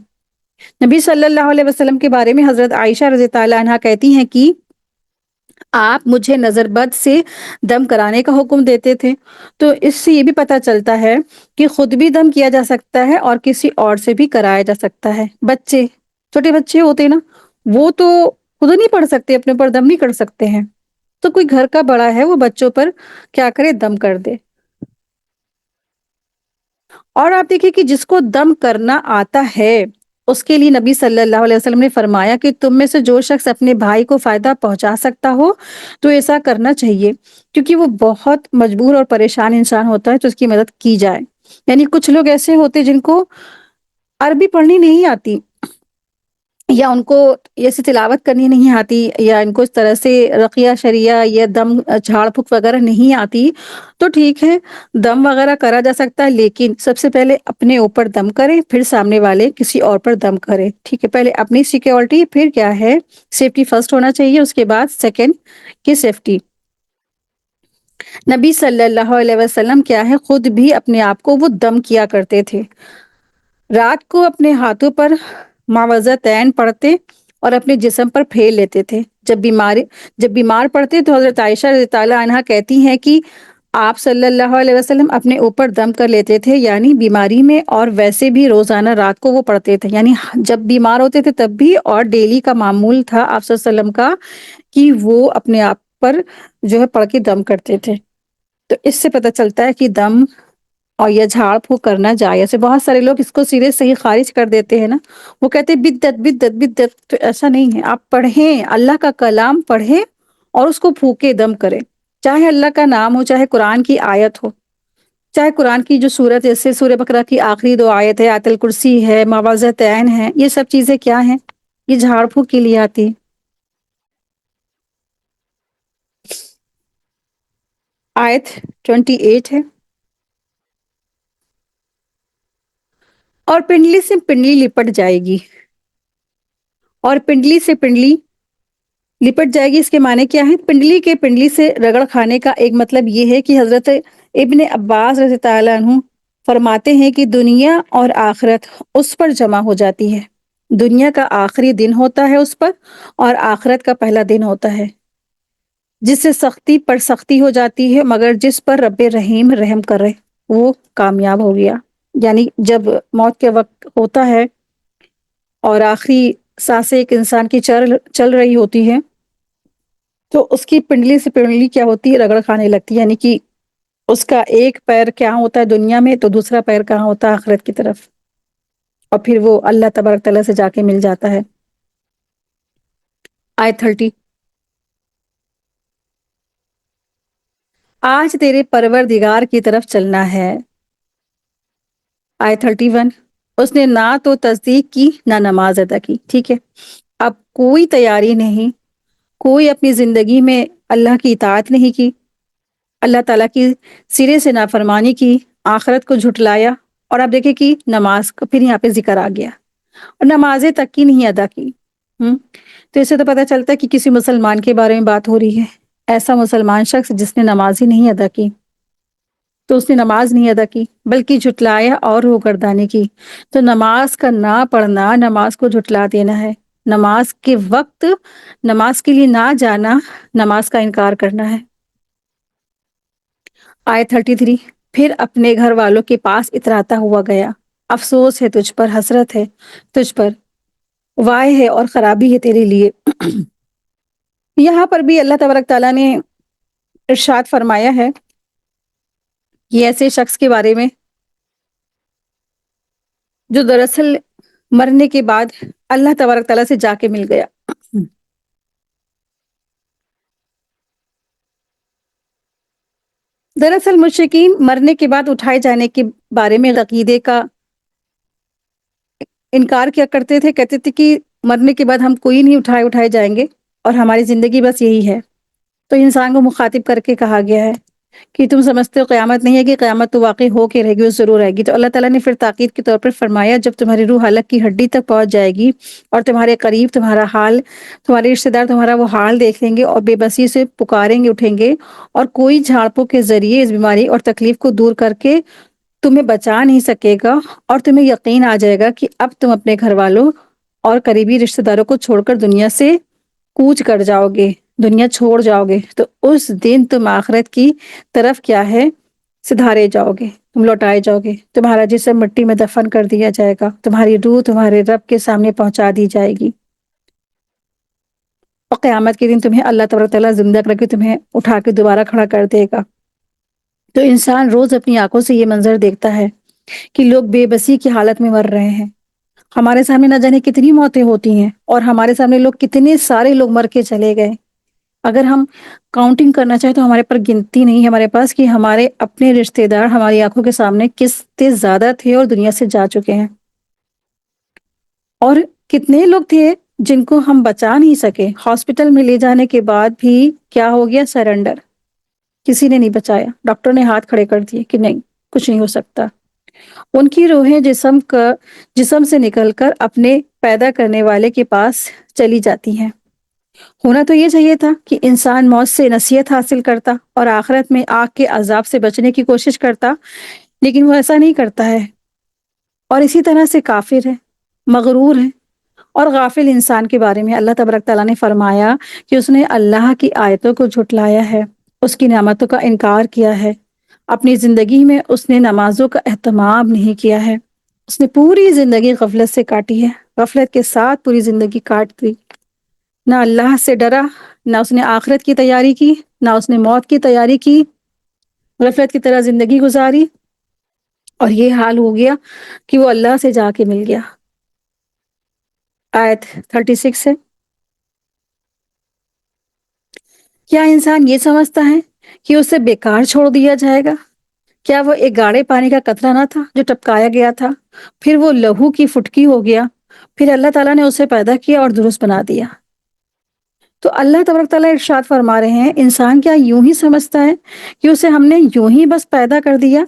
نبی صلی اللہ علیہ وسلم کے بارے میں حضرت عائشہ رضی اللہ عنہا کہتی ہیں کہ آپ مجھے نظر بد سے دم کرانے کا حکم دیتے تھے۔ تو اس سے یہ بھی پتہ چلتا ہے کہ خود بھی دم کیا جا سکتا ہے اور کسی اور سے بھی کرایا جا سکتا ہے۔ بچے، چھوٹے بچے ہوتے ہیں نا، وہ تو خود نہیں پڑھ سکتے، اپنے پر دم نہیں کر سکتے ہیں، تو کوئی گھر کا بڑا ہے وہ بچوں پر کیا کرے؟ دم کر دے۔ اور آپ دیکھیں کہ جس کو دم کرنا آتا ہے اس کے لیے نبی صلی اللہ علیہ وسلم نے فرمایا کہ تم میں سے جو شخص اپنے بھائی کو فائدہ پہنچا سکتا ہو تو ایسا کرنا چاہیے، کیونکہ وہ بہت مجبور اور پریشان انسان ہوتا ہے تو اس کی مدد کی جائے۔ یعنی کچھ لوگ ایسے ہوتے جن کو عربی پڑھنی نہیں آتی، یا ان کو ایسی تلاوت کرنی نہیں آتی، یا ان کو اس طرح سے رقیہ شریعہ یا دم جھاڑ پھونک وغیرہ نہیں آتی، تو ٹھیک ہے دم وغیرہ کرا جا سکتا ہے، لیکن سب سے پہلے اپنے اوپر دم کرے پھر سامنے والے کسی اور پر دم کرے، ٹھیک ہے؟ پہلے اپنی سیکیورٹی، پھر کیا ہے سیفٹی فرسٹ ہونا چاہیے، اس کے بعد سیکنڈ کی سیفٹی۔ نبی صلی اللہ علیہ وسلم کیا ہے خود بھی اپنے آپ کو وہ دم کیا کرتے تھے، رات کو اپنے ہاتھوں پر معوذتین پڑھتے اور اپنے جسم پر پھیر لیتے تھے۔ جب بیمار پڑتے تو حضرت عائشہ رضی اللہ عنہا کہتی ہیں کہ آپ صلی اللہ علیہ وسلم اپنے اوپر دم کر لیتے تھے، یعنی بیماری میں، اور ویسے بھی روزانہ رات کو وہ پڑھتے تھے، یعنی جب بیمار ہوتے تھے تب بھی، اور ڈیلی کا معمول تھا آپ صلی اللہ علیہ وسلم کا کہ وہ اپنے آپ پر جو ہے پڑھ کے دم کرتے تھے۔ تو اس سے پتہ چلتا ہے کہ دم اور یہ جھاڑ پھونک کرنا جائز ہے۔ بہت سارے لوگ اس کو سرے سے ہی خارج کر دیتے ہیں نا، وہ کہتے ہیں بدعت بدعت بدعت، تو ایسا نہیں ہے۔ آپ پڑھیں، اللہ کا کلام پڑھیں اور اس کو پھونکے دم کریں، چاہے اللہ کا نام ہو، چاہے قرآن کی آیت ہو، چاہے قرآن کی جو سورت، جیسے سورہ بقرہ کی آخری 2 آیت ہے، آیت الکرسی ہے، معوذتین ہے، یہ سب چیزیں کیا ہیں؟ یہ جھاڑ پھونک کے لیے آتی ہے۔ آیت 28 ہے، اور پنڈلی سے پنڈلی لپٹ جائے گی، اور پنڈلی سے پنڈلی لپٹ جائے گی، اس کے معنی کیا ہے؟ پنڈلی کے پنڈلی سے رگڑ کھانے کا ایک مطلب یہ ہے کہ حضرت ابن عباس رضی اللہ عنہ فرماتے ہیں کہ دنیا اور آخرت اس پر جمع ہو جاتی ہے۔ دنیا کا آخری دن ہوتا ہے اس پر، اور آخرت کا پہلا دن ہوتا ہے، جس سے سختی پر سختی ہو جاتی ہے، مگر جس پر رب رحیم رحم کرے وہ کامیاب ہو گیا۔ یعنی جب موت کے وقت ہوتا ہے اور آخری سانسیں ایک انسان کی چل رہی ہوتی ہے، تو اس کی پنڈلی سے پنڈلی کیا ہوتی ہے؟ رگڑ کھانے لگتی ہے، یعنی کہ اس کا ایک پیر کیا ہوتا ہے دنیا میں، تو دوسرا پیر کہاں ہوتا ہے؟ آخرت کی طرف، اور پھر وہ اللہ تبارک تعالیٰ سے جا کے مل جاتا ہے۔ آیت 30، آج تیرے پروردگار کی طرف چلنا ہے۔ آیت 31، اس نے نہ تو تصدیق کی نہ نماز ادا کی۔ ٹھیک ہے، اب کوئی تیاری نہیں، کوئی اپنی زندگی میں اللہ کی اطاعت نہیں کی، اللہ تعالیٰ کی سرے سے نافرمانی کی، آخرت کو جھٹلایا، اور آپ دیکھیں کہ نماز کا پھر یہاں پہ ذکر آ گیا، اور نمازیں تک کی نہیں ادا کی۔ تو اس سے تو پتہ چلتا ہے کہ کسی مسلمان کے بارے میں بات ہو رہی ہے، ایسا مسلمان شخص جس نے نماز ہی نہیں ادا کی، تو اس نے نماز نہیں ادا کی بلکہ جھٹلایا اور روگردانی کی۔ تو نماز کا نہ پڑھنا نماز کو جھٹلا دینا ہے، نماز کے وقت نماز کے لیے نہ جانا نماز کا انکار کرنا ہے۔ آیت 33، پھر اپنے گھر والوں کے پاس اتراتا ہوا گیا، افسوس ہے تجھ پر، حسرت ہے تجھ پر، وائے ہے اور خرابی ہے تیرے لیے۔ یہاں پر بھی اللہ تبارک تعالیٰ نے ارشاد فرمایا ہے یہ ایسے شخص کے بارے میں جو دراصل مرنے کے بعد اللہ تبارک تعالیٰ سے جا کے مل گیا۔ دراصل مشرکین مرنے کے بعد اٹھائے جانے کے بارے میں عقیدے کا انکار کیا کرتے تھے، کہتے تھے کہ مرنے کے بعد ہم کوئی نہیں اٹھائے جائیں گے، اور ہماری زندگی بس یہی ہے۔ تو انسان کو مخاطب کر کے کہا گیا ہے کہ تم سمجھتے ہو قیامت نہیں ہے، کہ قیامت تو واقع ہو کے رہے گی، وہ ضرور آئے گی۔ تو اللہ تعالیٰ نے پھر تاکید کے طور پر فرمایا جب تمہاری روح حلق کی ہڈی تک پہنچ جائے گی، اور تمہارے قریب تمہارا حال، تمہارے رشتہ دار تمہارا وہ حال دیکھ لیں گے اور بے بسی سے پکاریں گے، اٹھیں گے، اور کوئی جھاڑپوں کے ذریعے اس بیماری اور تکلیف کو دور کر کے تمہیں بچا نہیں سکے گا، اور تمہیں یقین آ جائے گا کہ اب تم اپنے گھر والوں اور قریبی رشتہ داروں کو چھوڑ کر دنیا سے کوچ کر جاؤ گے، دنیا چھوڑ جاؤ گے، تو اس دن تم آخرت کی طرف کیا ہے؟ سدھارے جاؤ گے، تم لوٹائے جاؤ گے، تمہارا جسم مٹی میں دفن کر دیا جائے گا، تمہاری روح تمہارے رب کے سامنے پہنچا دی جائے گی، اور قیامت کے دن تمہیں اللہ تبارک تعالیٰ زندہ کر کے تمہیں اٹھا کے دوبارہ کھڑا کر دے گا۔ تو انسان روز اپنی آنکھوں سے یہ منظر دیکھتا ہے کہ لوگ بے بسی کی حالت میں مر رہے ہیں، ہمارے سامنے نہ جانے کتنی موتیں ہوتی ہیں، اور ہمارے سامنے لوگ کتنے سارے لوگ مر کے چلے گئے۔ اگر ہم کاؤنٹنگ کرنا چاہیں تو ہمارے پر گنتی نہیں ہے ہمارے پاس کہ ہمارے اپنے رشتہ دار ہماری آنکھوں کے سامنے کتنے زیادہ تھے اور دنیا سے جا چکے ہیں، اور کتنے لوگ تھے جن کو ہم بچا نہیں سکے، ہاسپٹل میں لے جانے کے بعد بھی کیا ہو گیا؟ سرنڈر، کسی نے نہیں بچایا، ڈاکٹر نے ہاتھ کھڑے کر دیے کہ نہیں کچھ نہیں ہو سکتا۔ ان کی روحیں جسم سے نکل کر اپنے پیدا کرنے والے کے پاس چلی جاتی ہیں۔ ہونا تو یہ چاہیے تھا کہ انسان موت سے نصیحت حاصل کرتا اور آخرت میں آگ کے عذاب سے بچنے کی کوشش کرتا، لیکن وہ ایسا نہیں کرتا ہے، اور اسی طرح سے کافر ہے، مغرور ہے اور غافل انسان کے بارے میں اللہ تبارک تعالیٰ نے فرمایا کہ اس نے اللہ کی آیتوں کو جھٹلایا ہے، اس کی نعمتوں کا انکار کیا ہے، اپنی زندگی میں اس نے نمازوں کا اہتمام نہیں کیا ہے، اس نے پوری زندگی غفلت سے کاٹی ہے، غفلت کے ساتھ پوری زندگی کاٹ دی، نہ اللہ سے ڈرا، نہ اس نے آخرت کی تیاری کی، نہ اس نے موت کی تیاری کی، غفلت کی طرح زندگی گزاری، اور یہ حال ہو گیا کہ وہ اللہ سے جا کے مل گیا۔ آیت 36 ہے، کیا انسان یہ سمجھتا ہے کہ اسے بیکار چھوڑ دیا جائے گا؟ کیا وہ ایک گاڑے پانی کا قطرہ نہ تھا جو ٹپکایا گیا تھا، پھر وہ لہو کی فٹکی ہو گیا، پھر اللہ تعالیٰ نے اسے پیدا کیا اور درست بنا دیا۔ تو اللہ تبارک تعالیٰ ارشاد فرما رہے ہیں، انسان کیا یوں ہی سمجھتا ہے کہ اسے ہم نے یوں ہی بس پیدا کر دیا،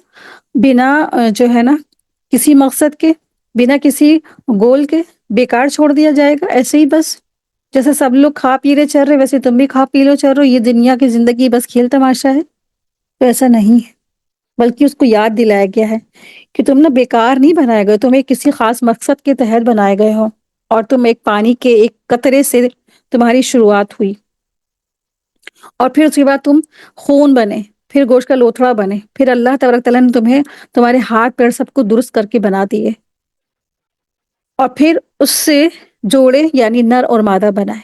بنا جو ہے نا کسی مقصد کے، بنا کسی گول کے بیکار چھوڑ دیا جائے گا ایسے ہی بس؟ جیسے سب لوگ کھا پی رہے چل رہے ویسے تم بھی کھا پی لو چل رہو، یہ دنیا کی زندگی بس کھیل تماشا ہے؟ تو ایسا نہیں ہے، بلکہ اس کو یاد دلایا گیا ہے کہ تم نا بیکار نہیں بنائے گئے، تم ایک کسی خاص مقصد کے تحت بنائے گئے ہو، اور تم ایک پانی کے ایک قطرے سے تمہاری شروعات ہوئی، اور پھر اس کے بعد تم خون بنے، پھر گوشت کا لوتھڑا بنے، پھر اللہ تبارک تعالیٰ نے تمہیں تمہارے ہاتھ پیر سب کو درست کر کے بنا دیے، اور پھر اس سے جوڑے یعنی نر اور مادہ بنائے۔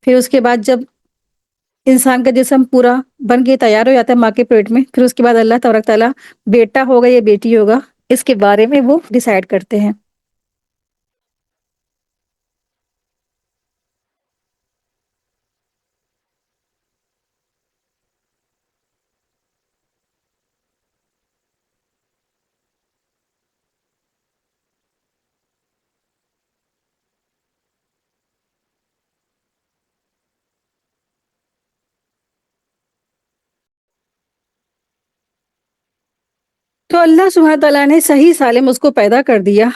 پھر اس کے بعد جب انسان کا جسم پورا بن کے تیار ہو جاتا ہے ماں کے پیٹ میں، پھر اس کے بعد اللہ تبارک تعالیٰ بیٹا ہوگا یا بیٹی ہوگا اس کے بارے میں وہ ڈیسائیڈ کرتے ہیں۔ تو اللہ سبحانہ تعالیٰ نے صحیح سالم اس کو پیدا کر دیا،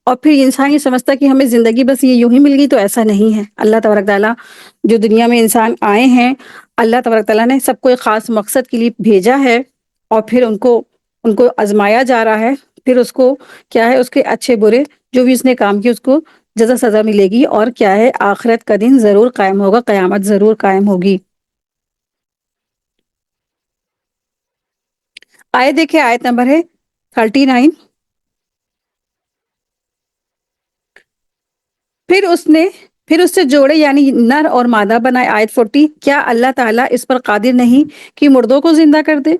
اور پھر انسان یہ سمجھتا کہ ہمیں زندگی بس یہ یوں ہی مل گئی، تو ایسا نہیں ہے۔ اللہ تبارک تعالیٰ جو دنیا میں انسان آئے ہیں، اللہ تبارک تعالیٰ نے سب کو ایک خاص مقصد کے لیے بھیجا ہے، اور پھر ان کو آزمایا جا رہا ہے، پھر اس کو کیا ہے، اس کے اچھے برے جو بھی اس نے کام کیا اس کو جزا سزا ملے گی، اور کیا ہے، آخرت کا دن ضرور قائم ہوگا، قیامت ضرور قائم ہوگی۔ آیت دیکھیں، آیت نمبر ہے 39۔ پھر اس سے جوڑے یعنی نر اور مادہ بنائے، آیت 40۔ کیا اللہ تعالیٰ اس پر قادر نہیں کہ مردوں کو زندہ کر دے؟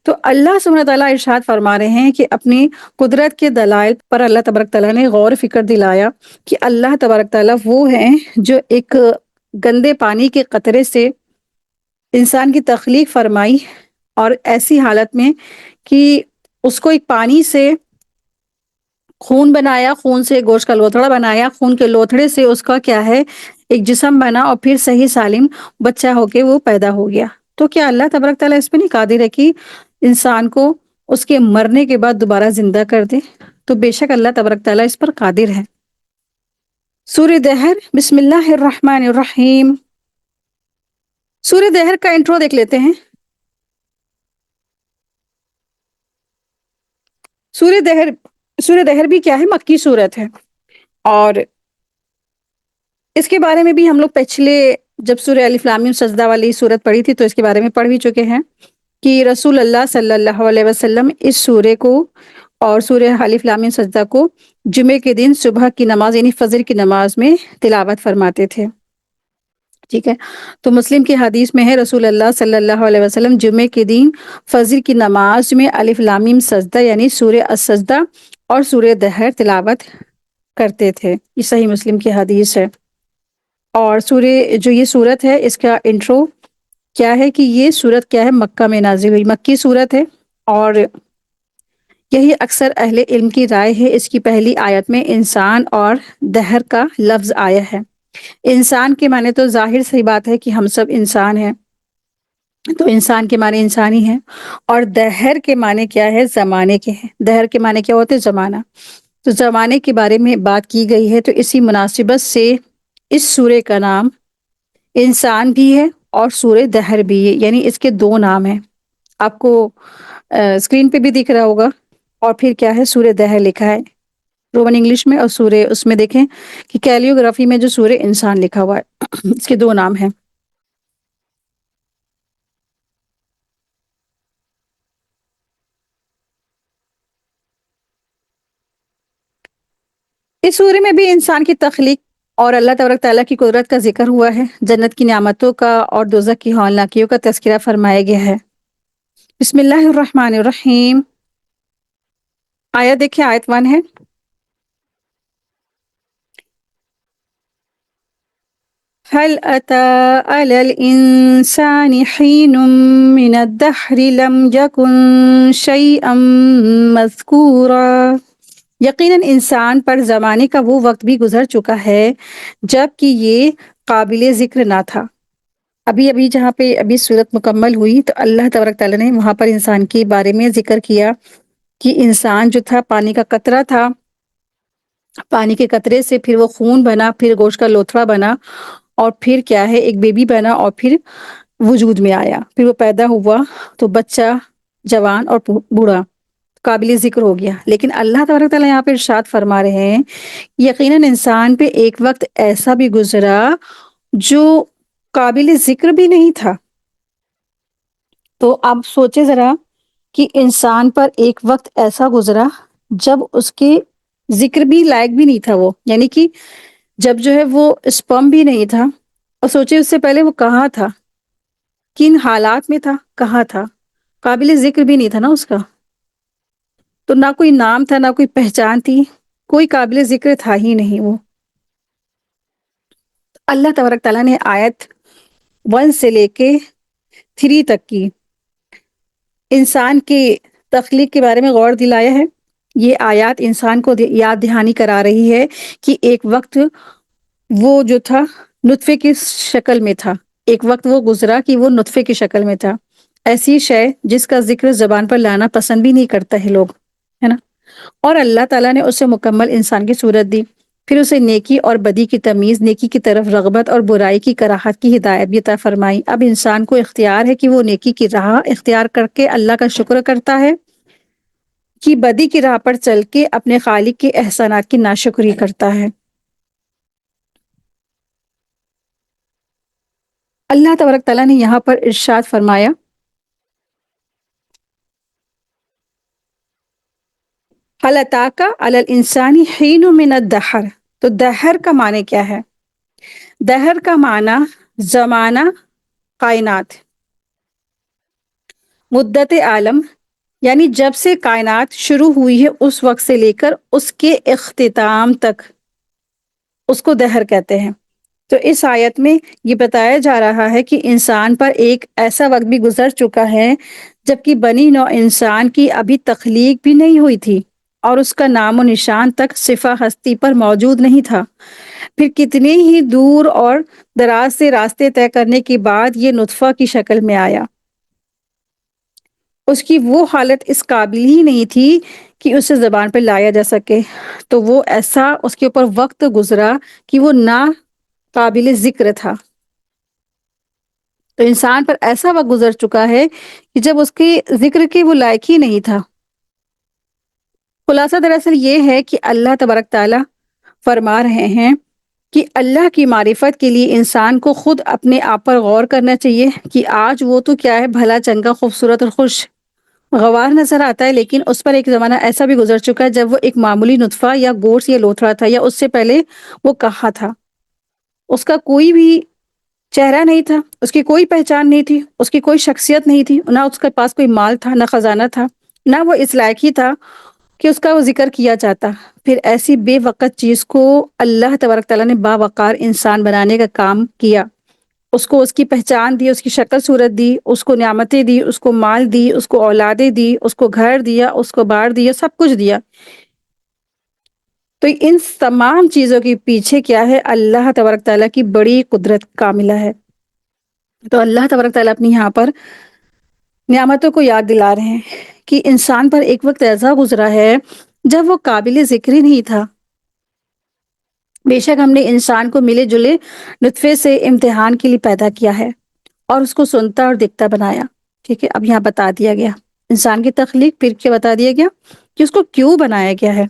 تو اللہ سبحانہ تعالیٰ ارشاد فرما رہے ہیں کہ اپنی قدرت کے دلائل پر اللہ تبارک تعالیٰ نے غور و فکر دلایا کہ اللہ تبارک تعالیٰ وہ ہیں جو ایک گندے پانی کے قطرے سے انسان کی تخلیق فرمائی، اور ایسی حالت میں کہ اس کو ایک پانی سے خون بنایا، خون سے گوشت کا لوتھڑا بنایا، خون کے لوتھڑے سے اس کا کیا ہے، ایک جسم بنا، اور پھر صحیح سالم بچہ ہو کے وہ پیدا ہو گیا۔ تو کیا اللہ تبارک تعالیٰ اس پہ نہیں قادر ہے کہ انسان کو اس کے مرنے کے بعد دوبارہ زندہ کر دے؟ تو بے شک اللہ تبارک تعالیٰ اس پر قادر ہے۔ سورہ دہر، بسم اللہ الرحمن الرحیم۔ سورہ دہر کا انٹرو دیکھ لیتے ہیں۔ سورہ دہر بھی کیا ہے، مکی صورت ہے، اور اس کے بارے میں بھی ہم لوگ پچھلے جب سورہ الف لام میم سجدہ والی صورت پڑھی تھی تو اس کے بارے میں پڑھ بھی چکے ہیں کہ رسول اللہ صلی اللہ علیہ وسلم اس سورے کو اور سورہ الف لام میم سجدہ کو جمعے کے دن صبح کی نماز یعنی فجر کی نماز میں تلاوت فرماتے تھے، ٹھیک ہے۔ تو مسلم کی حدیث میں ہے رسول اللہ صلی اللہ علیہ وسلم جمعے کے دن فجر کی نماز میں الف لام میم سجدہ یعنی سورہ السجدہ اور سورہ دہر تلاوت کرتے تھے، یہ صحیح مسلم کی حدیث ہے۔ اور سورہ جو یہ صورت ہے اس کا انٹرو کیا ہے کہ یہ صورت کیا ہے، مکہ میں نازل ہوئی، مکی صورت ہے، اور یہی اکثر اہل علم کی رائے ہے۔ اس کی پہلی آیت میں انسان اور دہر کا لفظ آیا ہے۔ انسان کے معنی تو ظاہر سی بات ہے کہ ہم سب انسان ہیں، تو انسان کے معنی انسانی ہیں، اور دہر کے معنی کیا ہے، زمانے کے ہیں۔ دہر کے معنی کیا ہوتے ہیں، زمانہ، تو زمانے کے بارے میں بات کی گئی ہے، تو اسی مناسبت سے اس سورے کا نام انسان بھی ہے اور سورہ دہر بھی ہے، یعنی اس کے دو نام ہیں۔ آپ کو اسکرین پہ بھی دکھ رہا ہوگا، اور پھر کیا ہے، سورہ دہر لکھا ہے رومن انگلش میں، اور سورہ اس میں دیکھیں کہ کیلیوگرافی میں جو سورہ انسان لکھا ہوا ہے اس کے دو نام ہیں۔ اس سورے میں بھی انسان کی تخلیق اور اللہ تبارک تعالیٰ کی قدرت کا ذکر ہوا ہے، جنت کی نعمتوں کا اور دوزخ کی ہولناکیوں کا تذکرہ فرمایا گیا ہے۔ بسم اللہ الرحمن الرحیم۔ آیت دیکھیں، آیت 1 ہے۔ هل أتى على الإنسان حين من الدهر لم يكن شيئا مذكورا۔ یقیناً انسان پر زمانے کا وہ وقت بھی گزر چکا ہے جب کہ یہ قابل ذکر نہ تھا۔ ابھی جہاں پہ ابھی صورت مکمل ہوئی تو اللہ تبارک تعالیٰ نے وہاں پر انسان کے بارے میں ذکر کیا کہ انسان جو تھا پانی کا قطرہ تھا، پانی کے قطرے سے پھر وہ خون بنا، پھر گوشت کا لوتھڑا بنا، اور پھر کیا ہے ایک بیبی بنا، اور پھر وجود میں آیا، پھر وہ پیدا ہوا تو بچہ، جوان اور بوڑھا قابل ذکر ہو گیا۔ لیکن اللہ تبارک تعالیٰ یہاں پہ ارشاد فرما رہے ہیں یقیناً انسان پہ ایک وقت ایسا بھی گزرا جو قابل ذکر بھی نہیں تھا۔ تو آپ سوچے ذرا کہ انسان پر ایک وقت ایسا گزرا جب اس کے ذکر بھی لائق بھی نہیں تھا، وہ یعنی کہ جب جو ہے وہ اسپم بھی نہیں تھا، اور سوچے اس سے پہلے وہ کہاں تھا، کن حالات میں تھا، کہاں تھا، قابل ذکر بھی نہیں تھا نا اس کا۔ تو نہ کوئی نام تھا، نہ کوئی پہچان تھی، کوئی قابل ذکر تھا ہی نہیں وہ۔ اللہ تبارک تعالیٰ نے آیت 1 سے لے کے 3 تک کی انسان کے تخلیق کے بارے میں غور دلایا ہے۔ یہ آیات انسان کو یاد دہانی کرا رہی ہے کہ ایک وقت وہ جو تھا نطفے کی شکل میں تھا، ایک وقت وہ گزرا کہ وہ نطفے کی شکل میں تھا، ایسی شے جس کا ذکر زبان پر لانا پسند بھی نہیں کرتا ہے لوگ، ہے نا۔ اور اللہ تعالیٰ نے اسے مکمل انسان کی صورت دی، پھر اسے نیکی اور بدی کی تمیز، نیکی کی طرف رغبت اور برائی کی کراہت کی ہدایت بھی عطا فرمائی۔ اب انسان کو اختیار ہے کہ وہ نیکی کی راہ اختیار کر کے اللہ کا شکر کرتا ہے، کہ بدی کی راہ پر چل کے اپنے خالق کے احسانات کی ناشکری کرتا ہے۔ اللہ تبارک تعالیٰ نے یہاں پر ارشاد فرمایا هل أتاك على الإنسان حين من الدہر۔ تو دہر کا معنی کیا ہے؟ دہر کا معنی زمانہ، کائنات، مدت عالم، یعنی جب سے کائنات شروع ہوئی ہے اس وقت سے لے کر اس کے اختتام تک، اس کو دہر کہتے ہیں۔ تو اس آیت میں یہ بتایا جا رہا ہے کہ انسان پر ایک ایسا وقت بھی گزر چکا ہے جبکہ بنی نوع انسان کی ابھی تخلیق بھی نہیں ہوئی تھی، اور اس کا نام و نشان تک صفہ ہستی پر موجود نہیں تھا۔ پھر کتنے ہی دور اور دراز سے راستے طے کرنے کے بعد یہ نطفہ کی شکل میں آیا۔ اس کی وہ حالت اس قابل ہی نہیں تھی کہ اسے زبان پہ لایا جا سکے، تو وہ ایسا اس کے اوپر وقت گزرا کہ وہ نہ قابل ذکر تھا۔ تو انسان پر ایسا وقت گزر چکا ہے کہ جب اس کے ذکر کے وہ لائق ہی نہیں تھا۔ خلاصہ دراصل یہ ہے کہ اللہ تبارک تعالیٰ فرما رہے ہیں کہ اللہ کی معرفت کے لیے انسان کو خود اپنے آپ پر غور کرنا چاہیے کہ آج وہ تو کیا ہے بھلا چنگا، خوبصورت اور خوش گوار نظر آتا ہے، لیکن اس پر ایک زمانہ ایسا بھی گزر چکا ہے جب وہ ایک معمولی نطفہ یا گوشت یا لوتھڑا تھا، یا اس سے پہلے وہ کہاں تھا، اس کا کوئی بھی چہرہ نہیں تھا، اس کی کوئی پہچان نہیں تھی، اس کی کوئی شخصیت نہیں تھی، نہ اس کے پاس کوئی مال تھا، نہ خزانہ تھا، نہ وہ اس لائق ہی تھا کہ اس کا وہ ذکر کیا جاتا۔ پھر ایسی بے وقت چیز کو اللہ تبارک تعالیٰ نے باوقار انسان بنانے کا کام کیا، اس کو اس کی پہچان دی، اس کی شکل صورت دی، اس کو نعمتیں دی، اس کو مال دی، اس کو اولادیں دی، اس کو گھر دیا، اس کو بار دیا، سب کچھ دیا۔ تو ان تمام چیزوں کے پیچھے کیا ہے؟ اللہ تبارک تعالیٰ کی بڑی قدرت کاملہ ہے۔ تو اللہ تبارک تعالیٰ اپنی یہاں پر نعمتوں کو یاد دلا رہے ہیں کہ انسان پر ایک وقت ایسا گزرا ہے جب وہ قابل ذکر ہی نہیں تھا۔ بے شک ہم نے انسان کو ملے جلے نطفے سے امتحان کے لیے پیدا کیا ہے اور اس کو سنتا اور دیکھتا بنایا۔ ٹھیک ہے، اب یہاں بتا دیا گیا انسان کی تخلیق، پھر کیا بتا دیا گیا کہ اس کو کیوں بنایا گیا ہے۔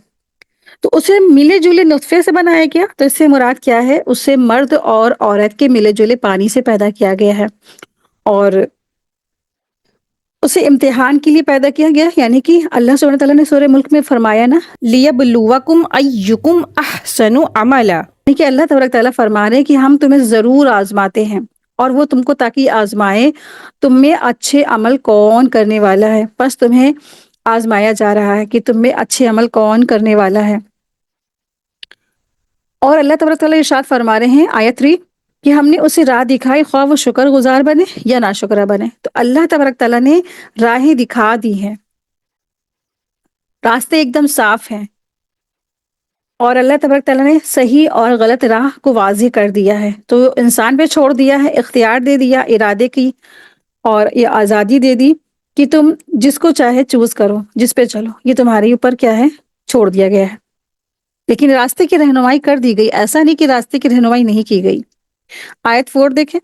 تو اسے ملے جلے نطفے سے بنایا گیا، تو اس سے مراد کیا ہے؟ اسے مرد اور عورت کے ملے جلے پانی سے پیدا کیا گیا ہے، اور اسے امتحان کے لیے پیدا کیا گیا، یعنی کہ اللہ سبحانہ تعالیٰ نے سورہ ملک میں فرمایا نا، لیبلوکم ایکم احسن عملا، یعنی کہ اللہ تبارک تعالیٰ فرما رہے ہیں کہ ہم تمہیں ضرور آزماتے ہیں، اور وہ تم کو تاکہ آزمائے تم میں اچھے عمل کون کرنے والا ہے، بس تمہیں آزمایا جا رہا ہے کہ تم میں اچھے عمل کون کرنے والا ہے۔ اور اللہ تبارک تعالیٰ ارشاد فرما رہے ہیں آیت 3 کہ ہم نے اسے راہ دکھائی، خواہ وہ شکر گزار بنے یا ناشکرہ بنے۔ تو اللہ تبارک تعالیٰ نے راہیں دکھا دی ہیں، راستے ایک دم صاف ہیں، اور اللہ تبارک تعالیٰ نے صحیح اور غلط راہ کو واضح کر دیا ہے، تو انسان پہ چھوڑ دیا ہے، اختیار دے دیا ارادے کی، اور یہ آزادی دے دی کہ تم جس کو چاہے چوز کرو، جس پہ چلو، یہ تمہارے اوپر کیا ہے، چھوڑ دیا گیا ہے۔ لیکن راستے کی رہنمائی کر دی گئی، ایسا نہیں کہ راستے کی رہنمائی نہیں کی گئی۔ آیت 4 دیکھیں،